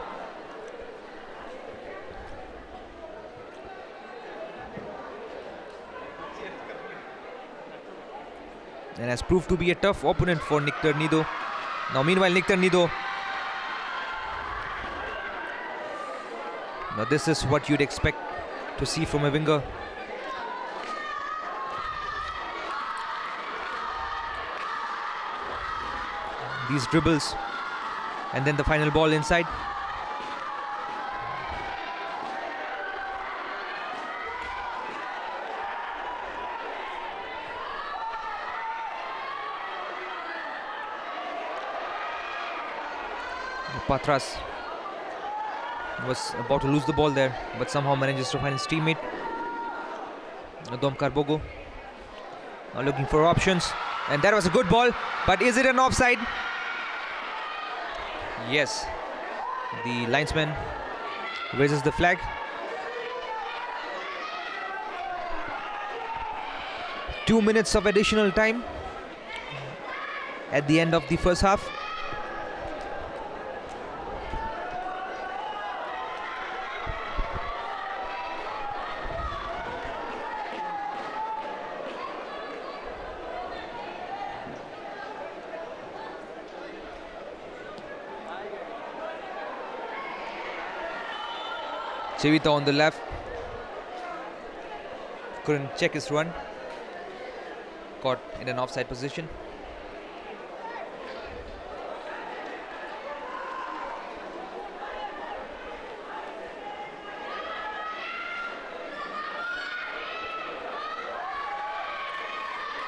And has proved to be a tough opponent for Niktar Nido. Now meanwhile, Niktar Nido. Now this is what you'd expect to see from a winger. These dribbles and then the final ball inside. Patras was about to lose the ball there, but somehow manages to find his teammate. Dom Carbogo now looking for options, and that was a good ball, but is it an offside? Yes, the linesman raises the flag. Two minutes of additional time at the end of the first half. Chivita on the left, couldn't check his run, caught in an offside position.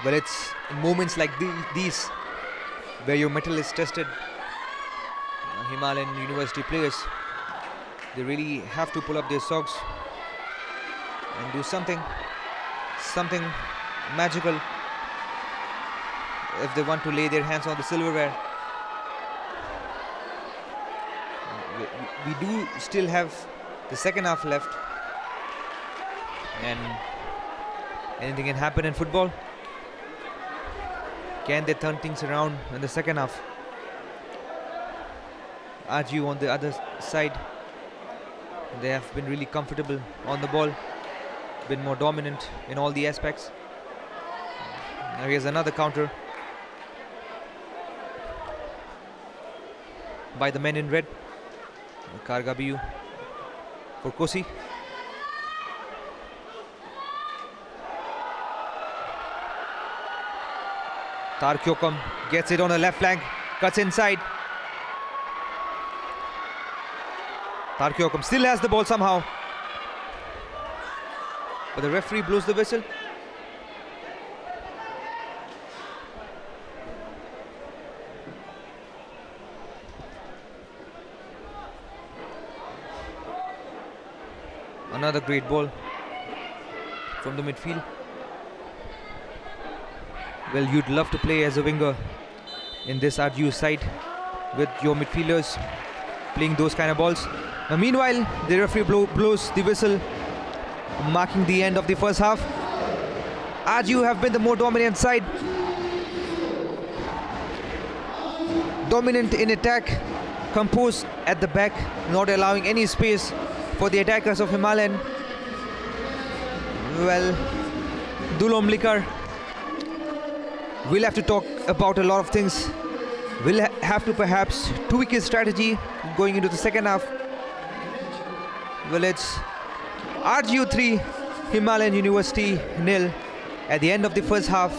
Well, it's in moments like these where your mettle is tested. Himalayan University players, they really have to pull up their socks and do something magical if they want to lay their hands on the silverware. We do still have the second half left. and anything can happen in football. Can they turn things around in the second half? Arju on the other side, they have been really comfortable on the ball, been more dominant in all the aspects. Now here's another counter by the men in red. Kargabiu for Kosi. Tarkyokam gets it on the left flank, cuts inside. Tarkyokam still has the ball somehow, but the referee blows the whistle. Another great ball from the midfield. Well, you'd love to play as a winger in this RGU side with your midfielders playing those kind of balls. Now, meanwhile, the referee blows the whistle, marking the end of the first half. RGU have been the more dominant side. Dominant in attack, composed at the back, not allowing any space for the attackers of Himalayan. Well, Dulom Likar will have to talk about a lot of things. Will have to perhaps tweak his strategy going into the second half. Well, it's RGU 3, Himalayan University 0 at the end of the first half.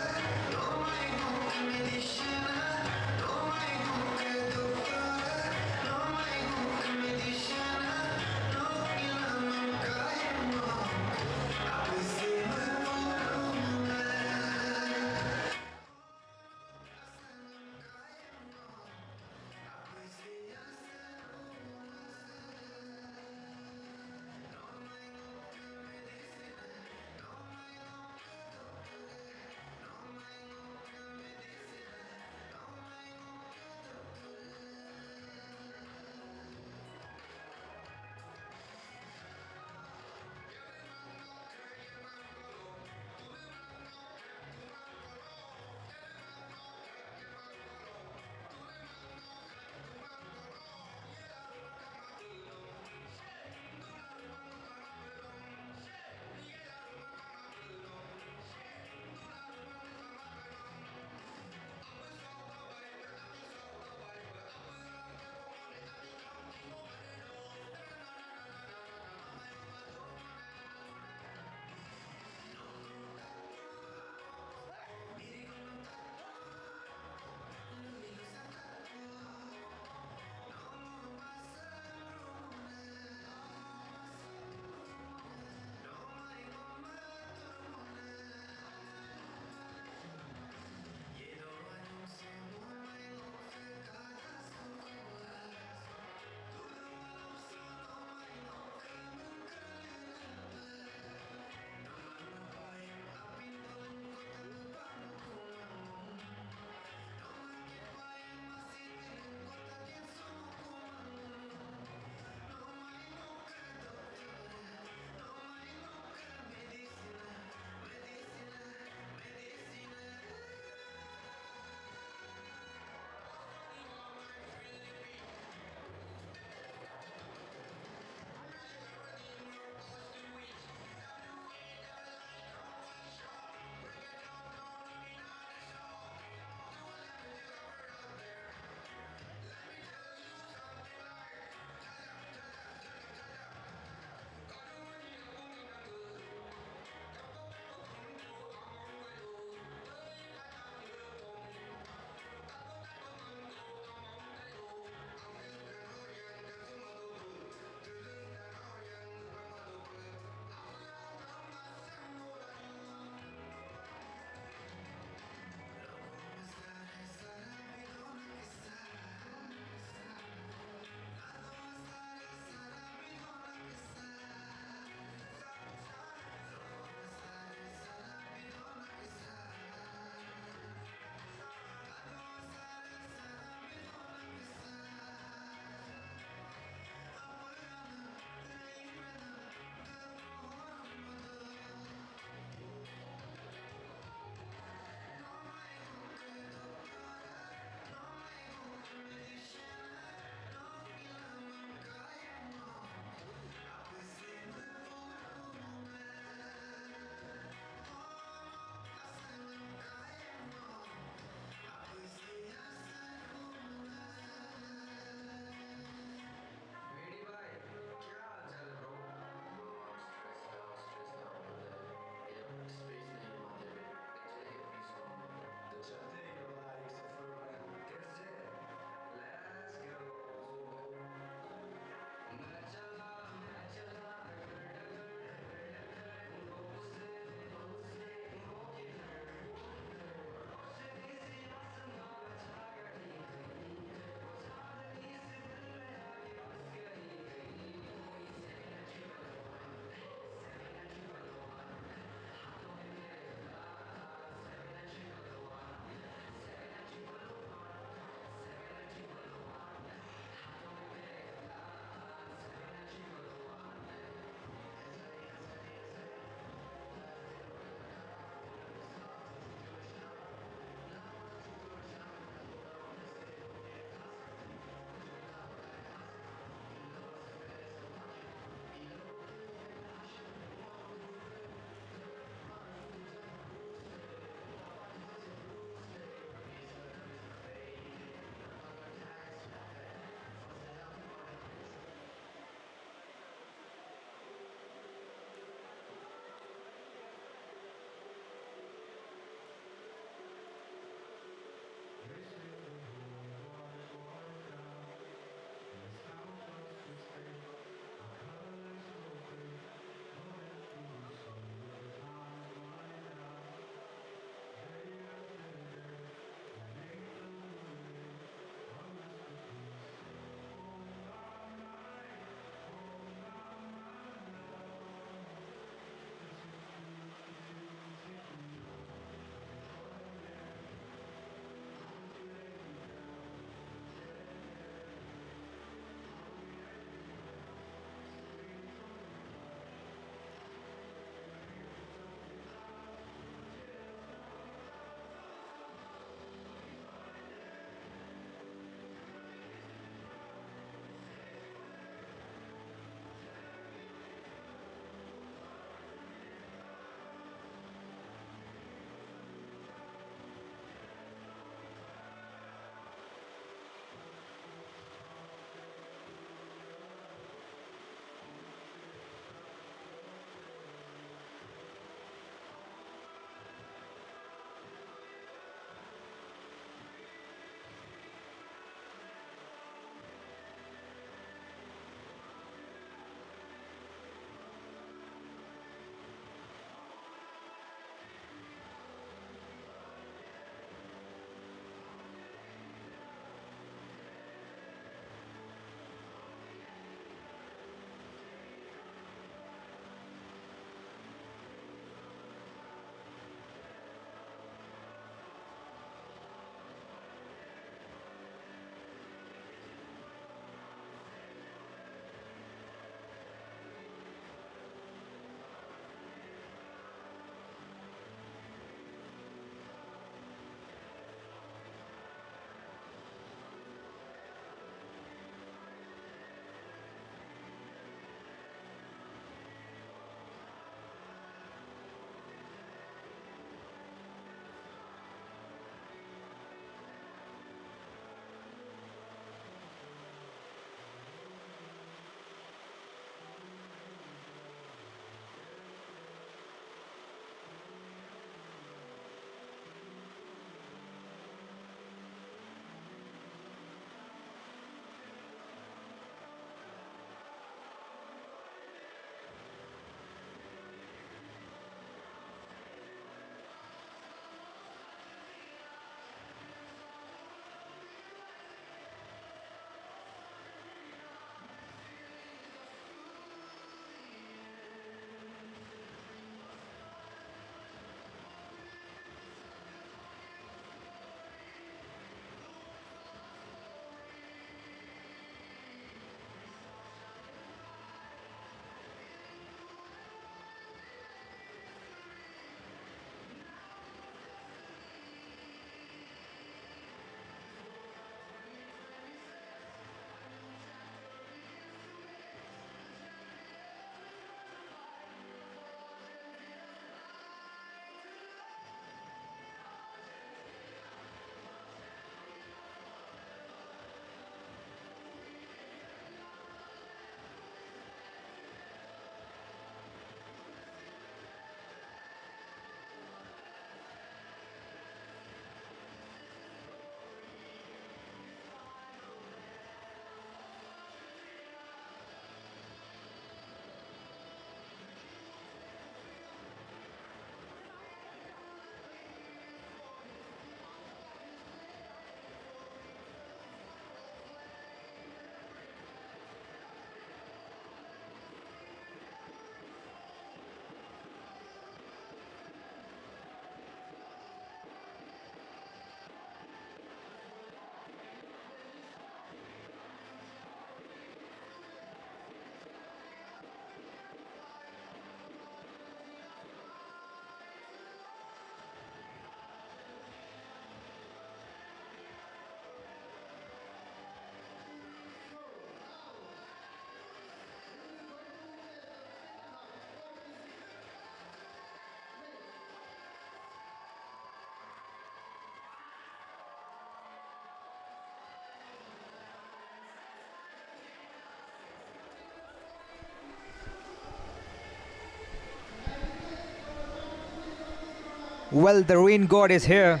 Well, the rain god is here.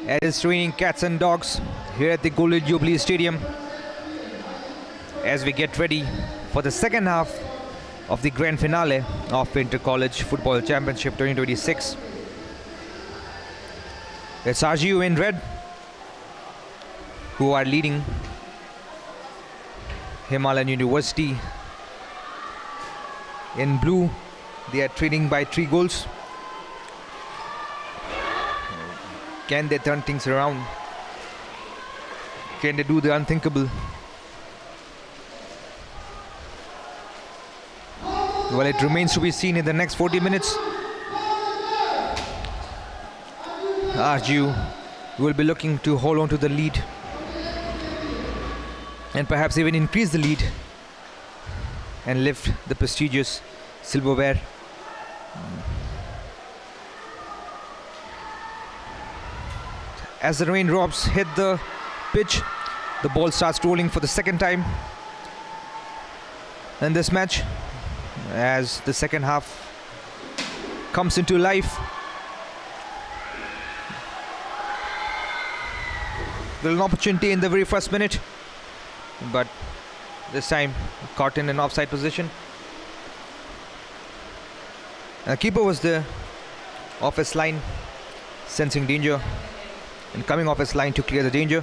It is raining cats and dogs here at the Golden Jubilee Stadium as we get ready for the second half of the grand finale of Inter-College Football Championship 2026. It's RGU in red who are leading Himalayan University in blue. They are trailing by 3 goals. Can they turn things around? Can they do the unthinkable? Well, it remains to be seen in the next 40 minutes. RGU will be looking to hold on to the lead and perhaps even increase the lead and lift the prestigious silverware. As the raindrops hit the pitch, the ball starts rolling for the second time in this match as the second half comes into life. Little opportunity in the very first minute, but this time caught in an offside position. And the keeper was there off his line, sensing danger and coming off his line to clear the danger.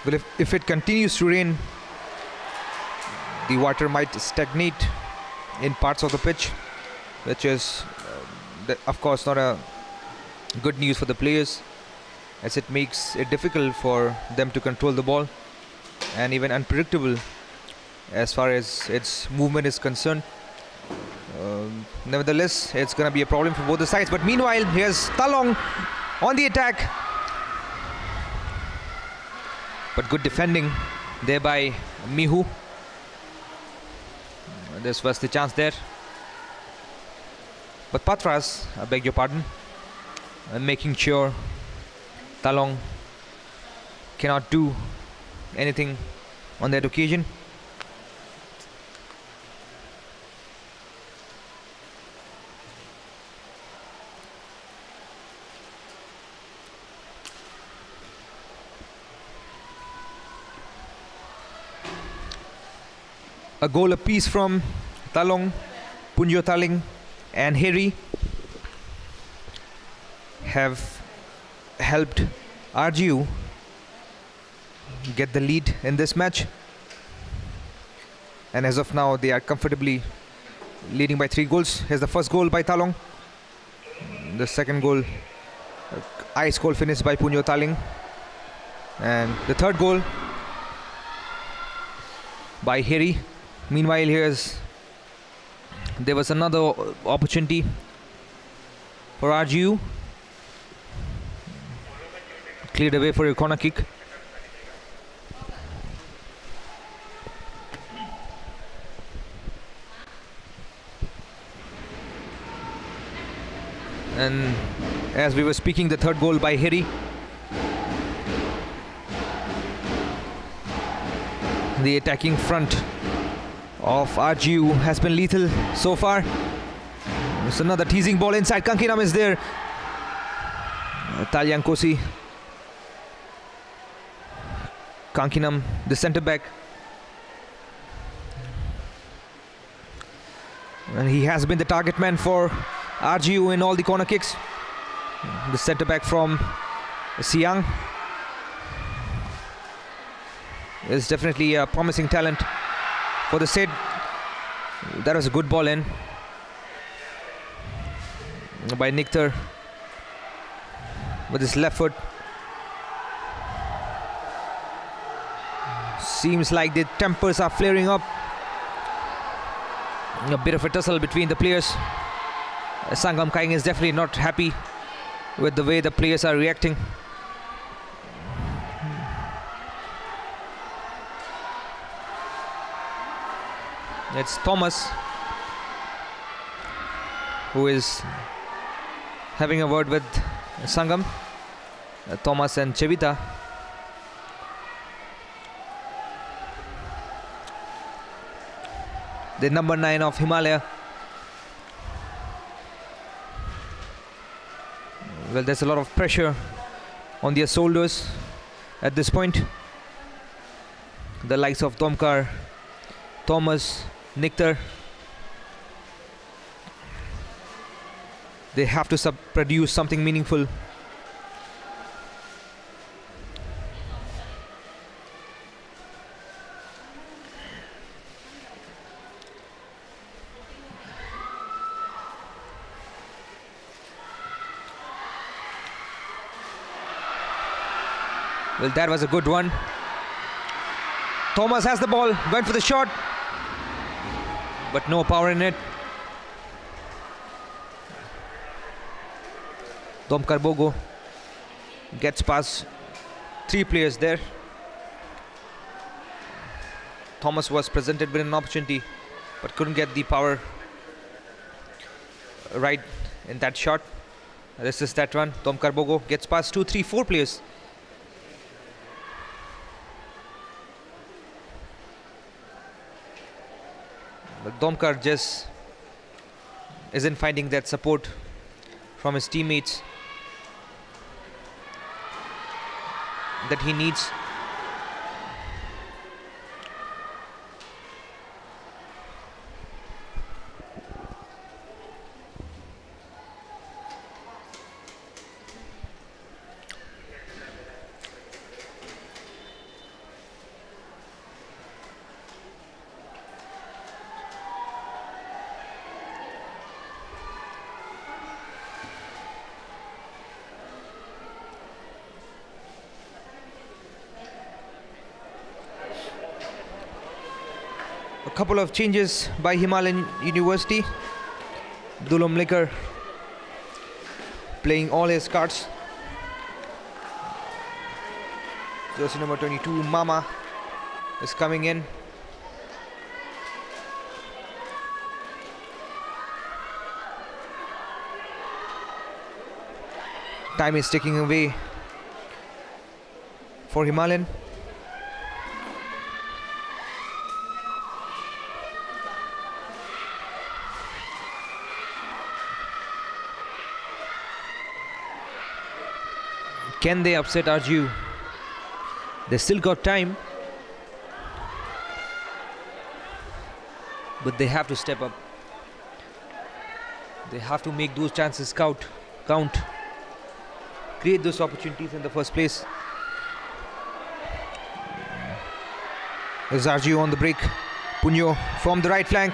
Well, if it continues to rain, the water might stagnate in parts of the pitch, which is of course not a good news for the players, as it makes it difficult for them to control the ball and even unpredictable as far as its movement is concerned. Nevertheless, it's going to be a problem for both the sides. But meanwhile, here's Talong on the attack. But good defending there by Mihu. This was the chance there. But Patras, I beg your pardon, making sure Talong cannot do anything on that occasion. A goal apiece from Talong, Punjo Taling and Heri have helped RGU get the lead in this match. And as of now, they are comfortably leading by 3 goals. Here's the first goal by Talong. The second goal, ice goal finish by Punjo Taling. And the third goal by Heri. Meanwhile, there was another opportunity for RGU. Cleared away for a corner kick. And as we were speaking, the third goal by Heri. The attacking front of RGU has been lethal so far. It's another teasing ball inside. Kankinam is there. Talyankosi. Kankinam, the centre back. And he has been the target man for RGU in all the corner kicks. The centre back from Siang is definitely a promising talent for the side. That was a good ball in by Nikhtar with his left foot. Seems like the tempers are flaring up. A bit of a tussle between the players Sangam Kaing is definitely not happy with the way the players are reacting. It's Thomas who is having a word with Sangam. Thomas and Chevita. The number 9 of Himalaya. Well, there's a lot of pressure on their shoulders at this point. The likes of Tomkar, Thomas, Niktar. They have to produce something meaningful. Well, that was a good one. Thomas has the ball, went for the shot, but no power in it. Domkar Bogo gets past 3 players there. Thomas was presented with an opportunity but couldn't get the power right in that shot. This is that one. Domkar Bogo gets past 2, 3, 4 players. But Domkar just isn't finding that support from his teammates that he needs. A couple of changes by Himalayan University. Dulum Liquor playing all his cards. Jersey number 22, Mama, is coming in. Time is ticking away for Himalayan. Can they upset Arju? They still got time, but they have to step up. They have to make those chances count. Create those opportunities in the first place. There's Arju on the break. Punyo from the right flank.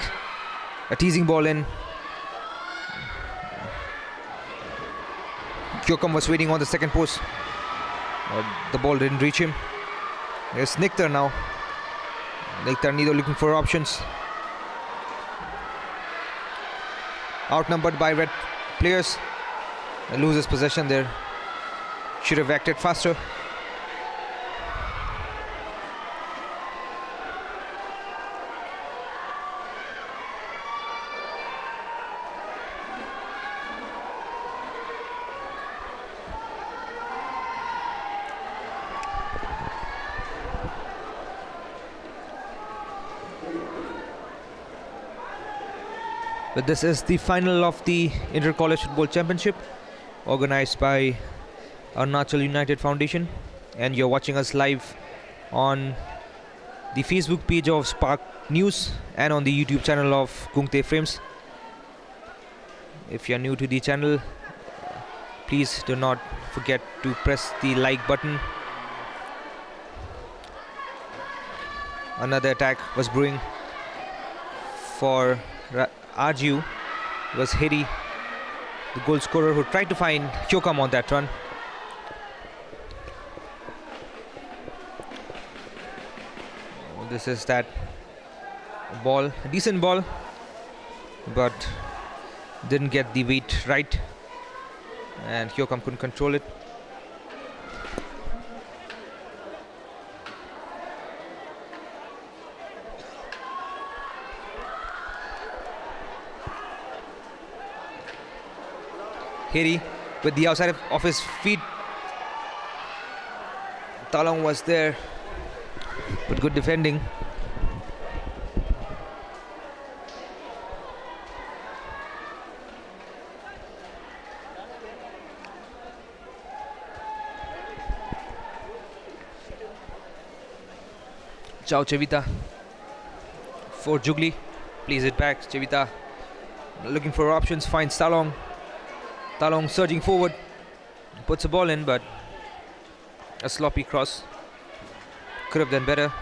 A teasing ball in. Kyokam was waiting on the second post. The ball didn't reach him. There's Niktar now. Niktar neither looking for options. Outnumbered by red players. Loses possession there. Should have acted faster. But this is the final of the Inter-College Football Championship organized by Arunachal United Foundation, and you're watching us live on the Facebook page of Spark News and on the YouTube channel of Kungte Frames. If you're new to the channel, please do not forget to press the like button. Another attack was brewing for Arju. Was Hedi, the goal scorer, who tried to find Kyokam on that run. This is that ball, a decent ball, but didn't get the weight right, and Kyokum couldn't control it. Hiri with the outside of his feet. Talong was there, but good defending. Chao Chevita for Jugli, plays it back. Chevita looking for options, finds Talong. Talong surging forward, puts the ball in, but a sloppy cross. Could have done better.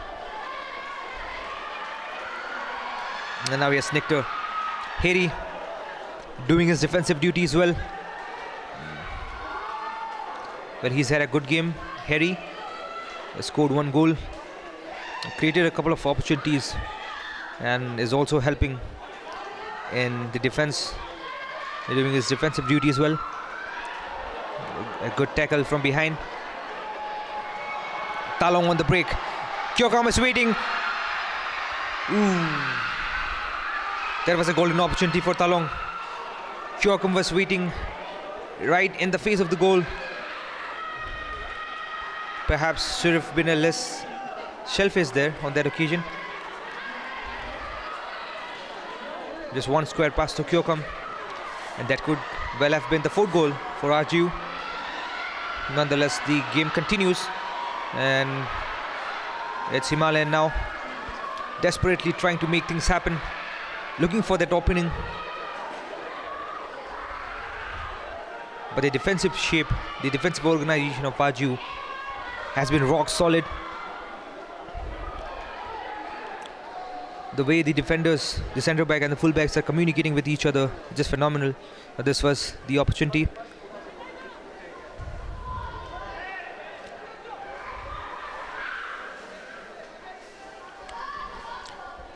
And now he has Nikter. Hiri doing his defensive duties well. But he's had a good game. Hiri scored 1 goal, created a couple of opportunities, and is also helping in the defense, doing his defensive duty as well. A good tackle from behind. Talong on the break. Kyokum is waiting. That was a golden opportunity for Talong. Kyokum was waiting right in the face of the goal. Perhaps should have been a less shellfish there on that occasion. Just one square pass to Kyokum, and that could well have been the 4th goal for RGU. Nonetheless, the game continues, and it's Himalayan now, desperately trying to make things happen, looking for that opening. But the defensive shape, the defensive organization of RGU has been rock solid. The way the defenders, the centre back and the full backs are communicating with each other, just phenomenal. This was the opportunity.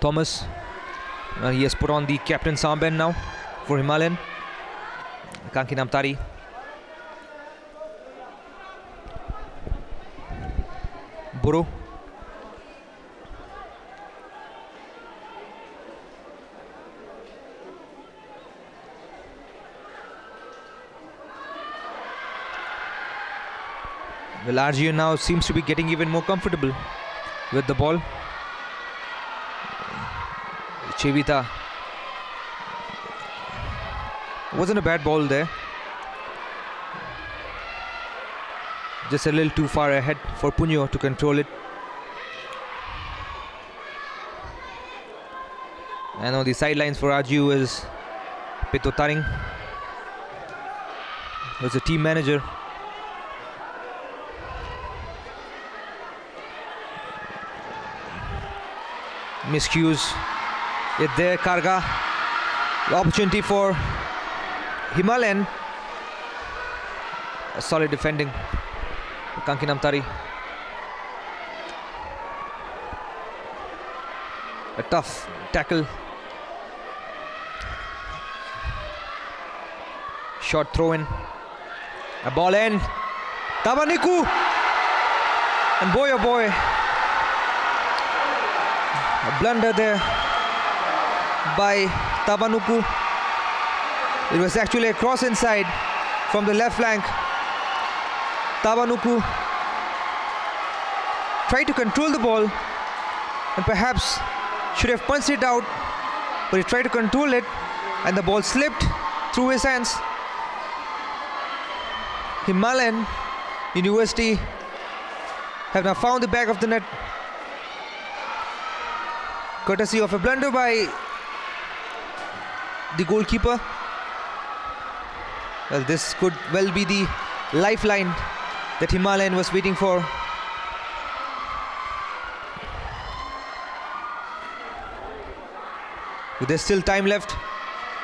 Thomas, he has put on the captain's armband now for Himalayan. Kanki Namtari. Buru. Well, RGU now seems to be getting even more comfortable with the ball. Chevita. Wasn't a bad ball there. Just a little too far ahead for Punyo to control it. And on the sidelines for RGU is Pito Taring, who's the team manager. Miscues it there. Karga, the opportunity for Himalayan. A solid defending. Kanki Namtari. A tough tackle. Short throw in. A ball in. Tabaniku. And boy oh boy, a blunder there by Tabanuku. It was actually a cross inside from the left flank. Tabanuku tried to control the ball and perhaps should have punched it out, but he tried to control it and the ball slipped through his hands. Himalayan University have now found the back of the net, courtesy of a blunder by the goalkeeper. Well, this could well be the lifeline that Himalayan was waiting for. But there's still time left.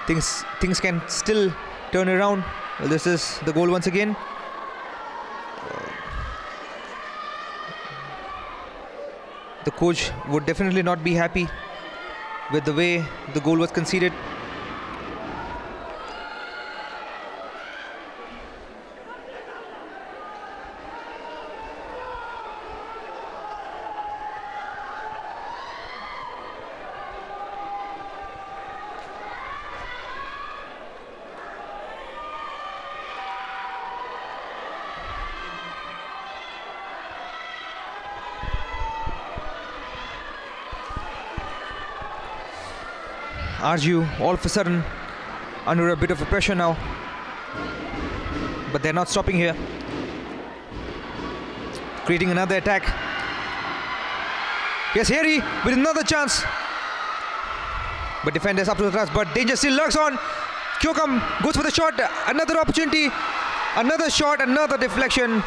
Things can still turn around. Well, this is the goal once again. The coach would definitely not be happy with the way the goal was conceded. RGU all of a sudden under a bit of a pressure now. But they're not stopping here. Creating another attack. Yes, Harry with another chance. But defenders up to the task, but danger still lurks on. Kyokum goes for the shot, another opportunity, another shot, another deflection.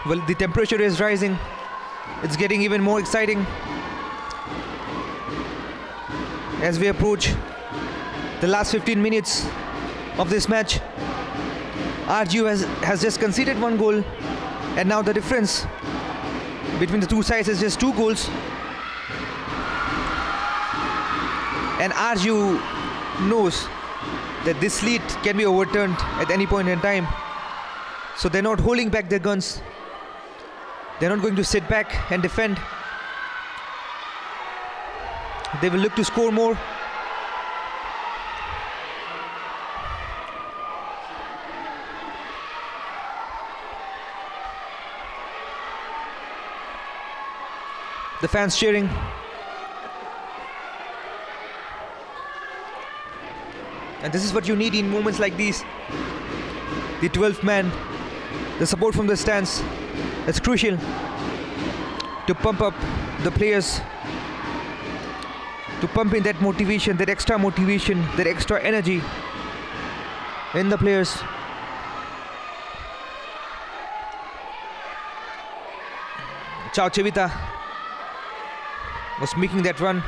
Well, the temperature is rising. It's getting even more exciting as we approach the last 15 minutes of this match. RGU has just conceded 1 goal, and now the difference between the two sides is just 2 goals. And RGU knows that this lead can be overturned at any point in time. So they're not holding back their guns. They're not going to sit back and defend. They will look to score more. The fans cheering. And this is what you need in moments like these. The 12th man, the support from the stands. It's crucial to pump up the players, to pump in that motivation, that extra energy in the players. Chao Chevita was making that run.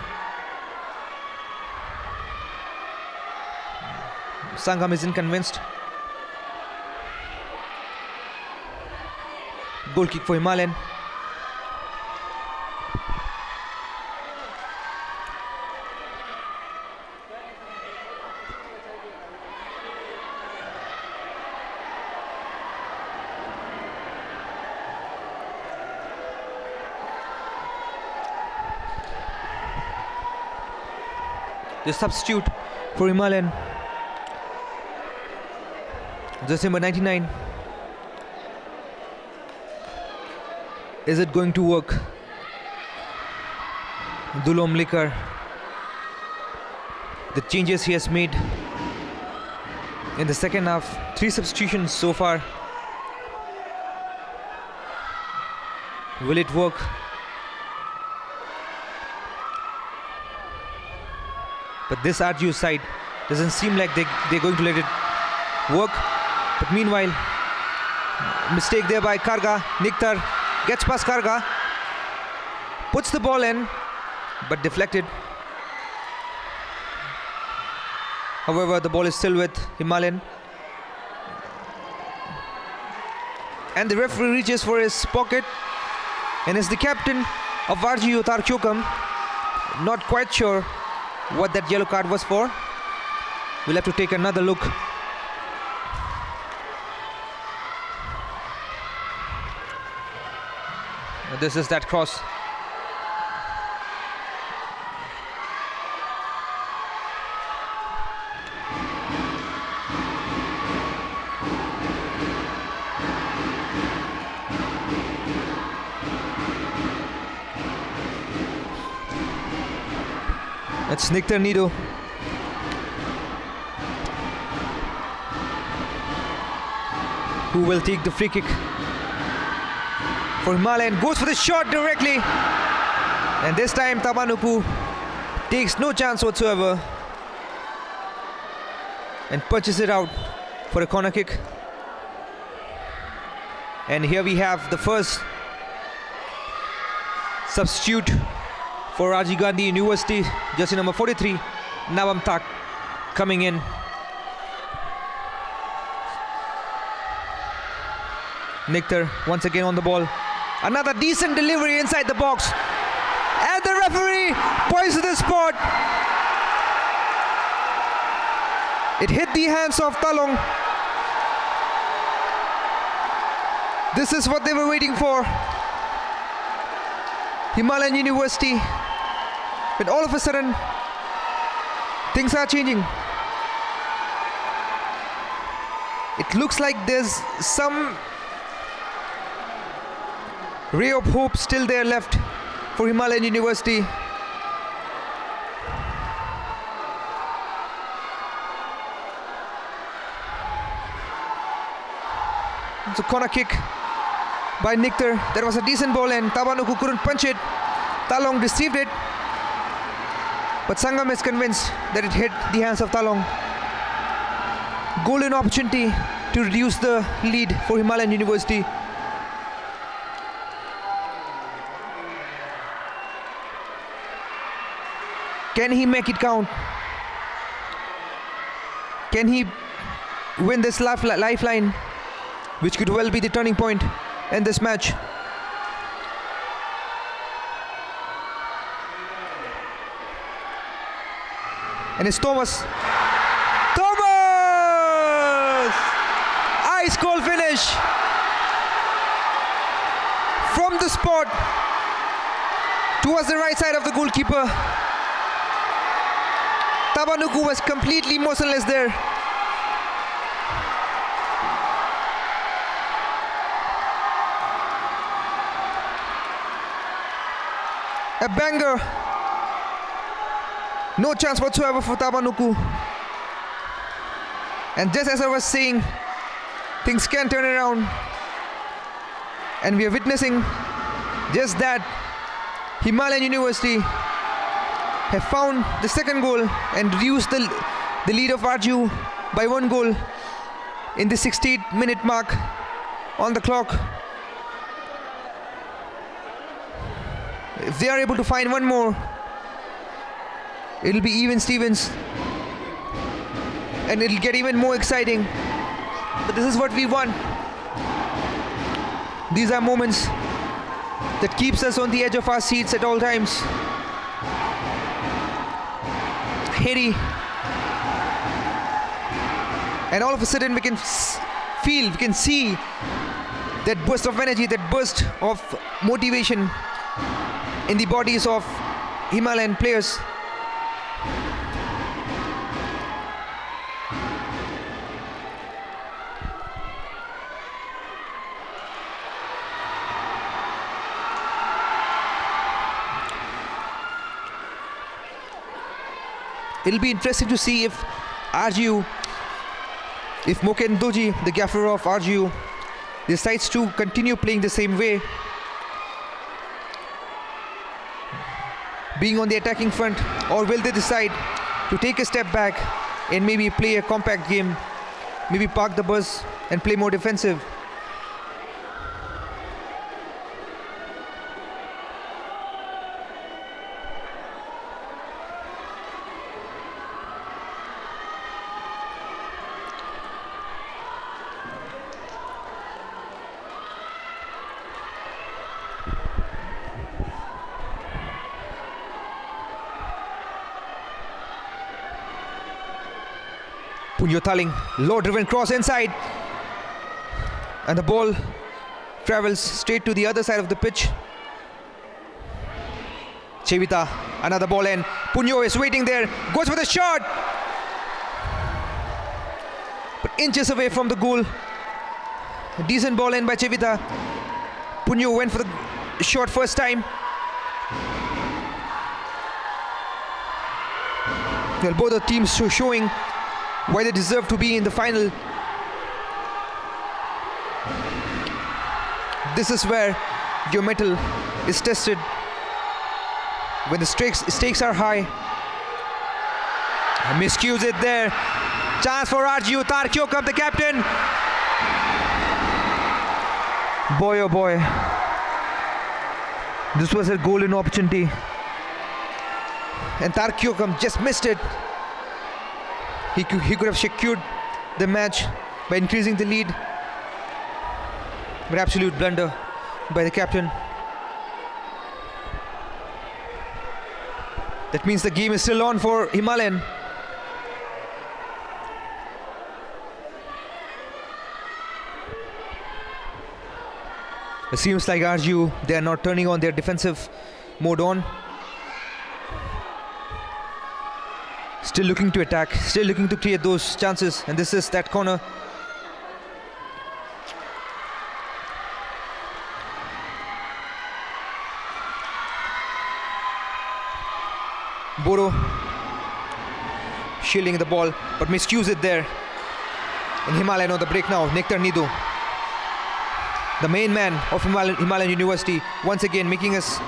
Sangam isn't convinced. Goal kick for Himalayan. The substitute for Himalayan, jersey number 99. Is it going to work? Dulom Likar. The changes he has made in the second half, 3 substitutions so far. Will it work? But this RGU side doesn't seem like they're going to let it work. But meanwhile, mistake there by Karga. Niktar gets past Karga, puts the ball in, but deflected. However, the ball is still with Himalayan. And the referee reaches for his pocket, and is the captain of RGU, Tar Kyokum. Not quite sure what that yellow card was for. We'll have to take another look. This is that cross. That's Niktar Nido. Who will take the free kick for Himalayan, goes for the shot directly, and this time Tabanuku takes no chance whatsoever and punches it out for a corner kick. And here we have the first substitute for Rajiv Gandhi University, jersey number 43, Navam Tak, coming in. Niktar once again on the ball. Another decent delivery inside the box. And the referee points to the spot. It hit the hands of Talong. This is what they were waiting for. Himalayan University. But all of a sudden, things are changing. It looks like there's some ray of hope still there left for Himalayan University. It's a corner kick by Niktar. That was a decent ball and Tabanuku couldn't punch it. Talong received it, but Sangam is convinced that it hit the hands of Talong. Golden opportunity to reduce the lead for Himalayan University. Can he make it count? Can he win this lifeline, which could well be the turning point in this match? And it's Thomas. Thomas! Ice cold finish from the spot towards the right side of the goalkeeper. Tabanuku was completely motionless there. A banger. No chance whatsoever for Tabanuku. And just as I was saying, things can turn around. And we are witnessing just that. Himalayan University have found the second goal and reduced the lead of RGU by 1 goal in the 68-minute mark on the clock. If they are able to find one more, it'll be even Stevens and it'll get even more exciting. But this is what we want. These are moments that keeps us on the edge of our seats at all times. Heady, and all of a sudden we can feel, we can see that burst of energy, that burst of motivation in the bodies of Himalayan players. It'll be interesting to see if RGU, if Moken Doji, the gaffer of RGU, decides to continue playing the same way, being on the attacking front, or will they decide to take a step back and maybe play a compact game, maybe park the bus and play more defensive. Punyo Thaling, low-driven cross inside, and the ball travels straight to the other side of the pitch. Chevita, another ball in. Punyo is waiting there, goes for the shot, but inches away from the goal. A decent ball in by Chevita. Punyo went for the shot first time. Well, both the teams showing why they deserve to be in the final. This is where your mettle is tested, when the stakes are high. Miscues it there. Chance for RGU. Tarkyokam, the captain. Boy oh boy, this was a golden opportunity and Tarkyokam just missed it. He could have secured the match by increasing the lead, but absolute blunder by the captain. That means the game is still on for Himalayan. It seems like RGU, they are not turning on their defensive mode on. Still looking to attack, still looking to create those chances, and this is that corner. Boro shielding the ball, but miscues it there. And Himalayan on the break now. Nectar Nidu, the main man of Himalayan University, once again making his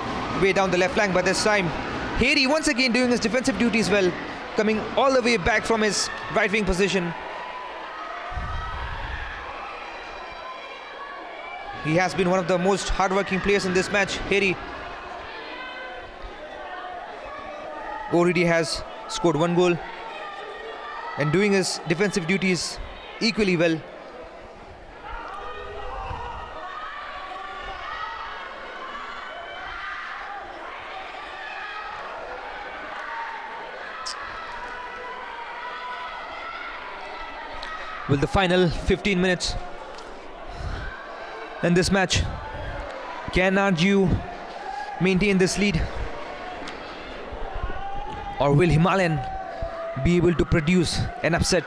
way down the left flank, but this time Harry once again doing his defensive duties well, coming all the way back from his right wing position. He has been one of the most hard-working players in this match, Harry. Already has scored 1 goal and doing his defensive duties equally well. With the final 15 minutes in this match, can RGU maintain this lead, or will Himalayan be able to produce an upset?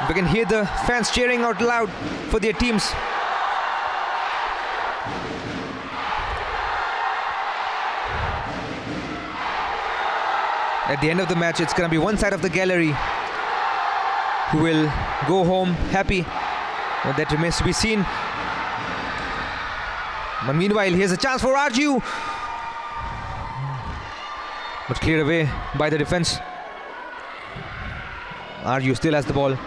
We can hear the fans cheering out loud for their teams. At the end of the match, it's going to be one side of the gallery who will go home happy. But that remains to be seen. But meanwhile, here's a chance for RGU. But cleared away by the defense. RGU still has the ball.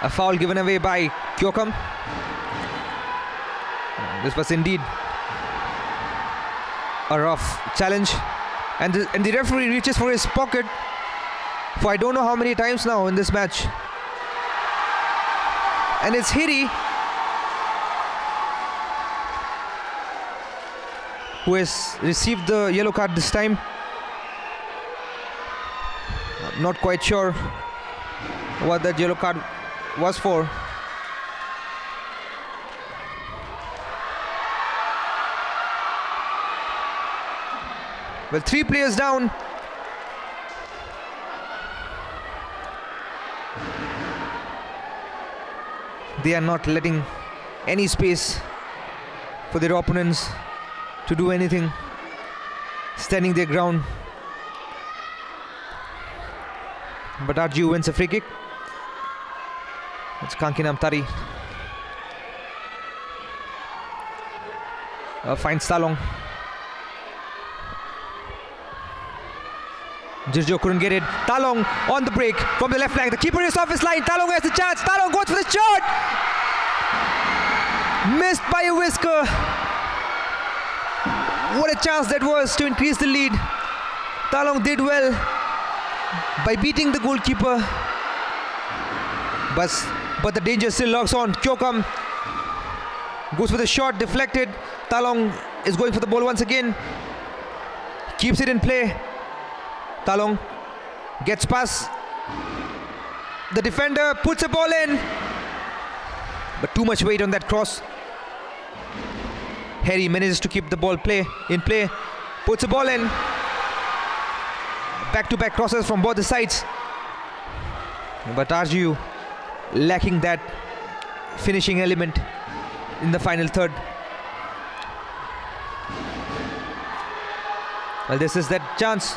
A foul given away by Kyokum. This was indeed a rough challenge, and the referee reaches for his pocket for I don't know how many times now in this match, and it's Hiri who has received the yellow card this time. I'm not quite sure what that yellow card was for. Well, 3 players down. They are not letting any space for their opponents to do anything, standing their ground. But RGU wins a free kick. It's Kankinam Tari. Finds Talong. Jirjo couldn't get it. Talong on the break from the left flank. The keeper is off his line. Talong has the chance. Talong goes for the shot. Missed by a whisker. What a chance that was to increase the lead. Talong did well by beating the goalkeeper. But the danger still lurks on. Kyokum goes for the shot, deflected. Talong is going for the ball once again. Keeps it in play. Talong gets past the defender, puts a ball in, but too much weight on that cross. Harry manages to keep the ball in play, puts a ball in. Back-to-back crosses from both the sides, but RGU lacking that finishing element in the final third. Well, this is that chance.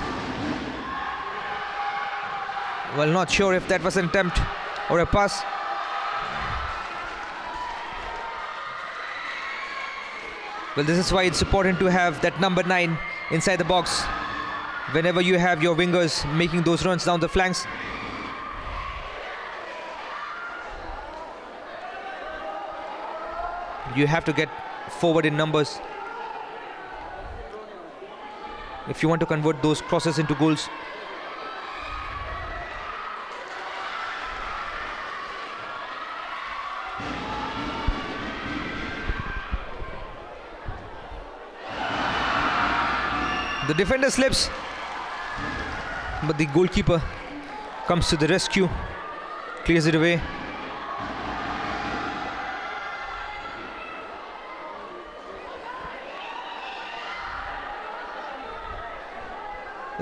Well, not sure if that was an attempt or a pass. Well, this is why it's important to have that number 9 inside the box whenever you have your wingers making those runs down the flanks. You have to get forward in numbers if you want to convert those crosses into goals. The defender slips, but the goalkeeper comes to the rescue, clears it away.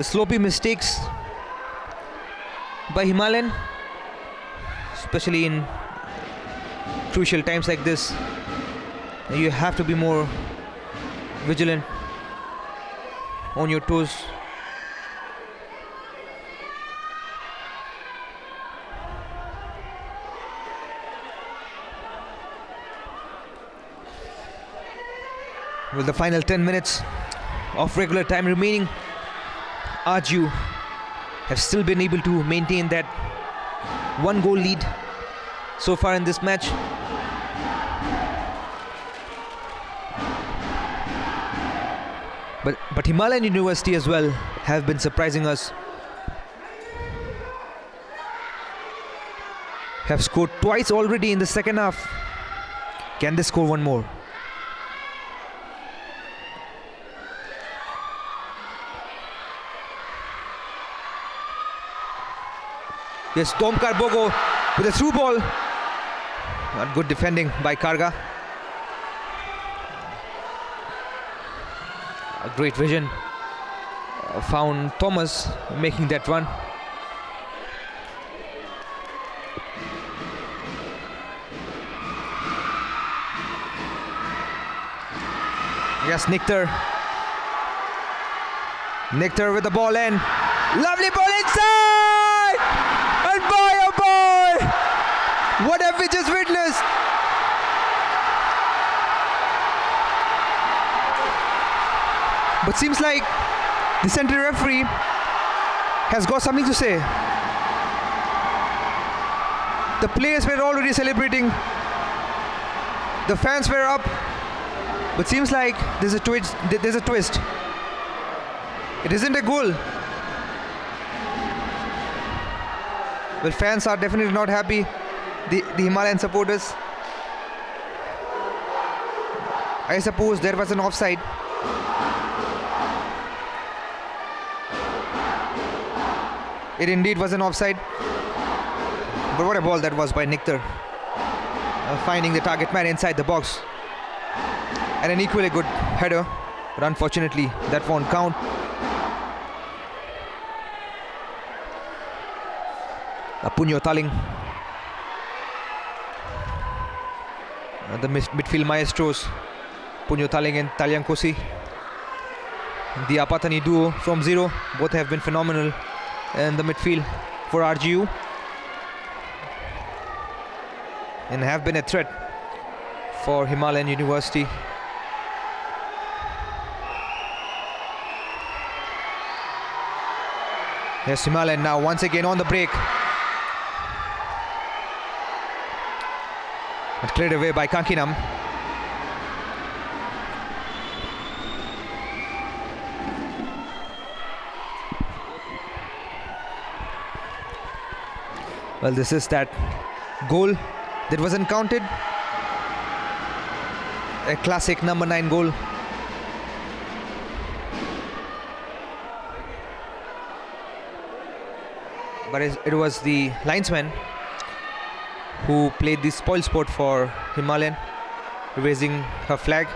sloppy mistakes by Himalayan, especially in crucial times like this. You have to be more vigilant, on your toes. With the final 10 minutes of regular time remaining, RGU have still been able to maintain that 1-goal lead so far in this match. But Himalayan University as well have been surprising us. Have scored twice already in the second half. Can they score one more? Yes, Tom Carbogo with a through ball. Not good defending by Karga. A great vision. Found Thomas making that run. Yes, Niktar. Niktar with the ball in. Lovely ball inside! And boy, oh boy! What have we just witnessed? But seems like the central referee has got something to say. The players were already celebrating. The fans were up. But seems like there's a twist. It isn't a goal. Well, fans are definitely not happy. The Himalayan supporters. I suppose there was an offside. It indeed was an offside. But what a ball that was by Niktar. Finding the target man inside the box. And an equally good header. But unfortunately, that won't count. Punyo Taling. The midfield maestros. Punyo Taling and Talyankosi. The Apatani duo from zero. Both have been phenomenal in the midfield for RGU. And have been a threat for Himalayan University. Yes, Himalayan now once again on the break. And cleared away by Kankinam. Well, this is that goal that wasn't counted. A classic number 9 goal. But it was the linesman who played the spoil sport for Himalayan, raising her flag.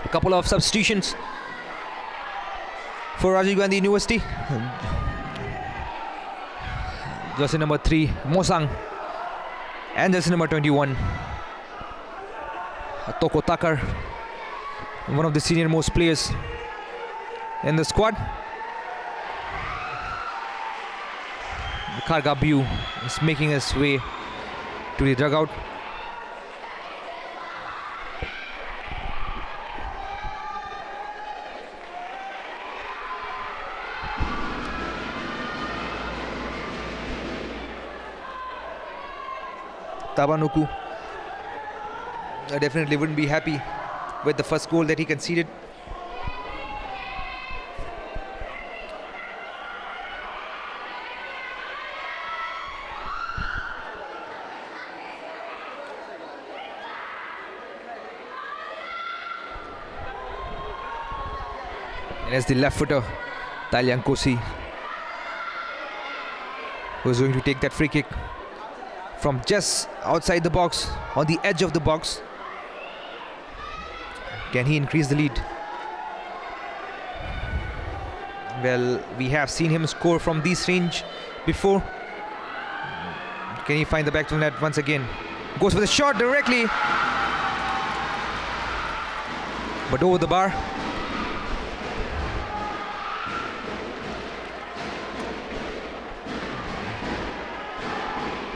A couple of substitutions for Rajiv Gandhi University. Jersey number 3, Mosang, and jersey number 21, Toko Takar, one of the senior most players in the squad. Karga Biu is making his way to the dugout. Tabanuku definitely wouldn't be happy with the first goal that he conceded. And as the left footer, Talyankosi, who is going to take that free kick from just outside the box, on the edge of the box. Can he increase the lead? Well, we have seen him score from this range before. Can he find the back to the net once again? Goes for the shot directly, but over the bar.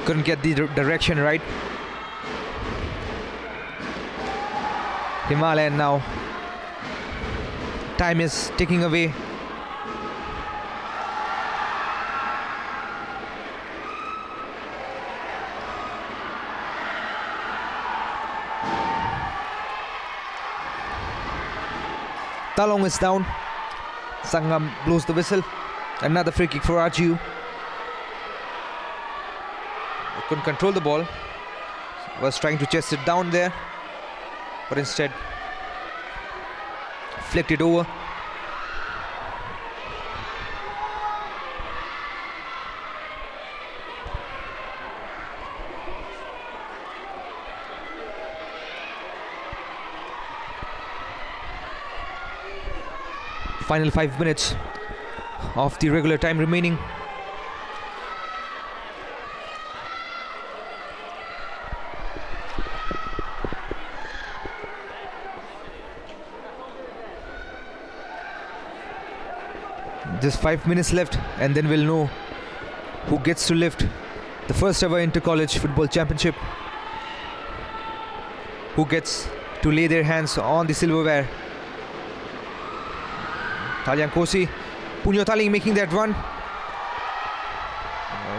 Couldn't get the direction right. Himalayan now. Time is ticking away. Talong is down. Sangam blows the whistle. Another free kick for RGU. Couldn't control the ball. Was trying to chest it down there, but instead flicked it over. Final 5 minutes of the regular time remaining. Just 5 minutes left, and then we'll know who gets to lift the first ever Inter-College Football Championship, who gets to lay their hands on the silverware. Talian Kosi, Punyo Taling making that run,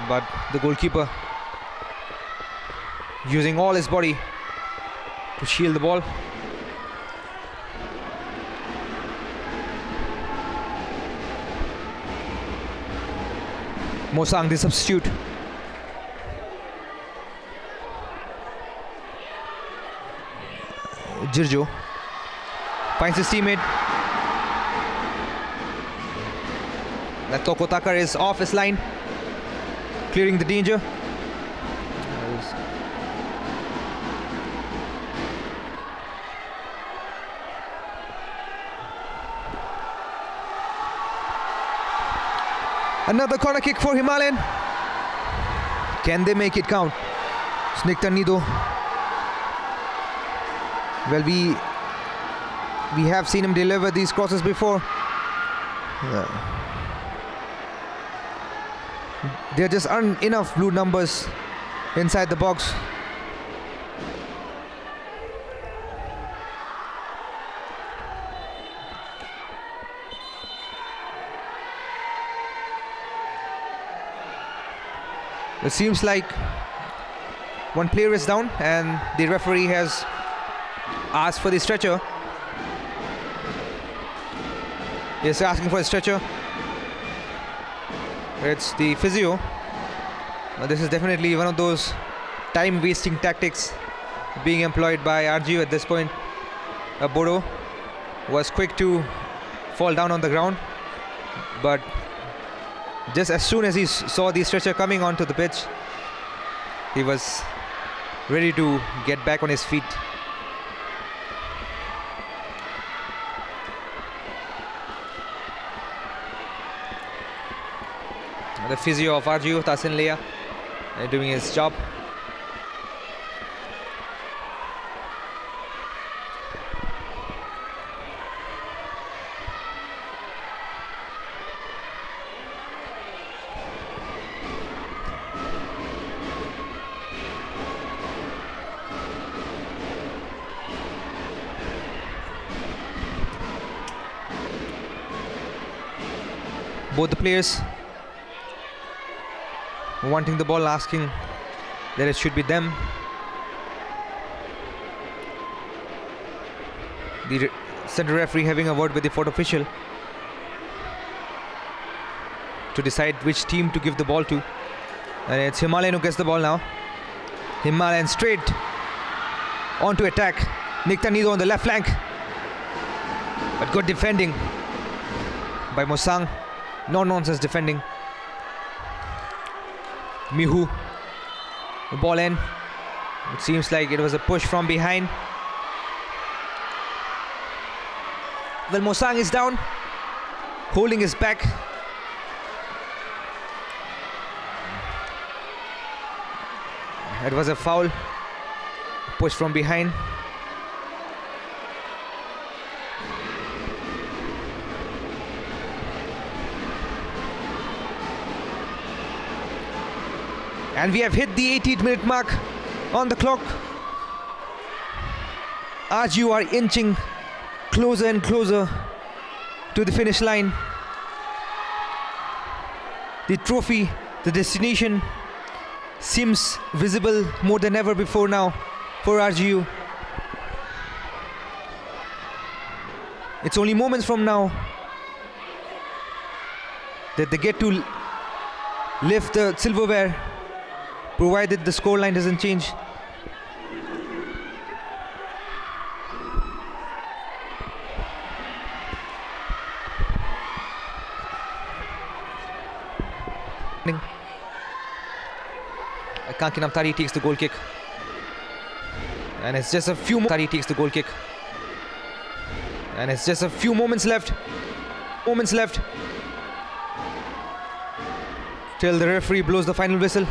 but the goalkeeper using all his body to shield the ball. Mosang, the substitute. Jirjo finds his teammate. Toko Takar is off his line, clearing the danger. Another corner kick for Himalayan. Can they make it count? Snikta Nido. Well, we have seen him deliver these crosses before. There just aren't enough blue numbers inside the box. It seems like one player is down and the referee has asked for the stretcher. Yes, asking for a stretcher. It's the physio. This is definitely one of those time-wasting tactics being employed by RGU at this point. Bodo was quick to fall down on the ground, but just as soon as he saw the stretcher coming onto the pitch, he was ready to get back on his feet. The physio of RGU, Tasin Leah, doing his job. Both the players wanting the ball, asking that it should be them. The center referee having a word with the fourth official to decide which team to give the ball to. And it's Himalayan who gets the ball now. Himalayan straight on to attack. Nikta Nido on the left flank. But good defending by Mosang. No-nonsense defending. Mihu, the ball in. It seems like it was a push from behind. Well, Mosang is down, holding his back. It was a foul, push from behind. And we have hit the 18th minute mark on the clock. As you are inching closer and closer to the finish line, the trophy, the destination seems visible more than ever before now for RGU. It's only moments from now that they get to lift the silverware, provided the scoreline doesn't change. Kanki Namtari takes the goal kick, and it's just a few more. Tari takes the goal kick, and it's just a few moments left till the referee blows the final whistle.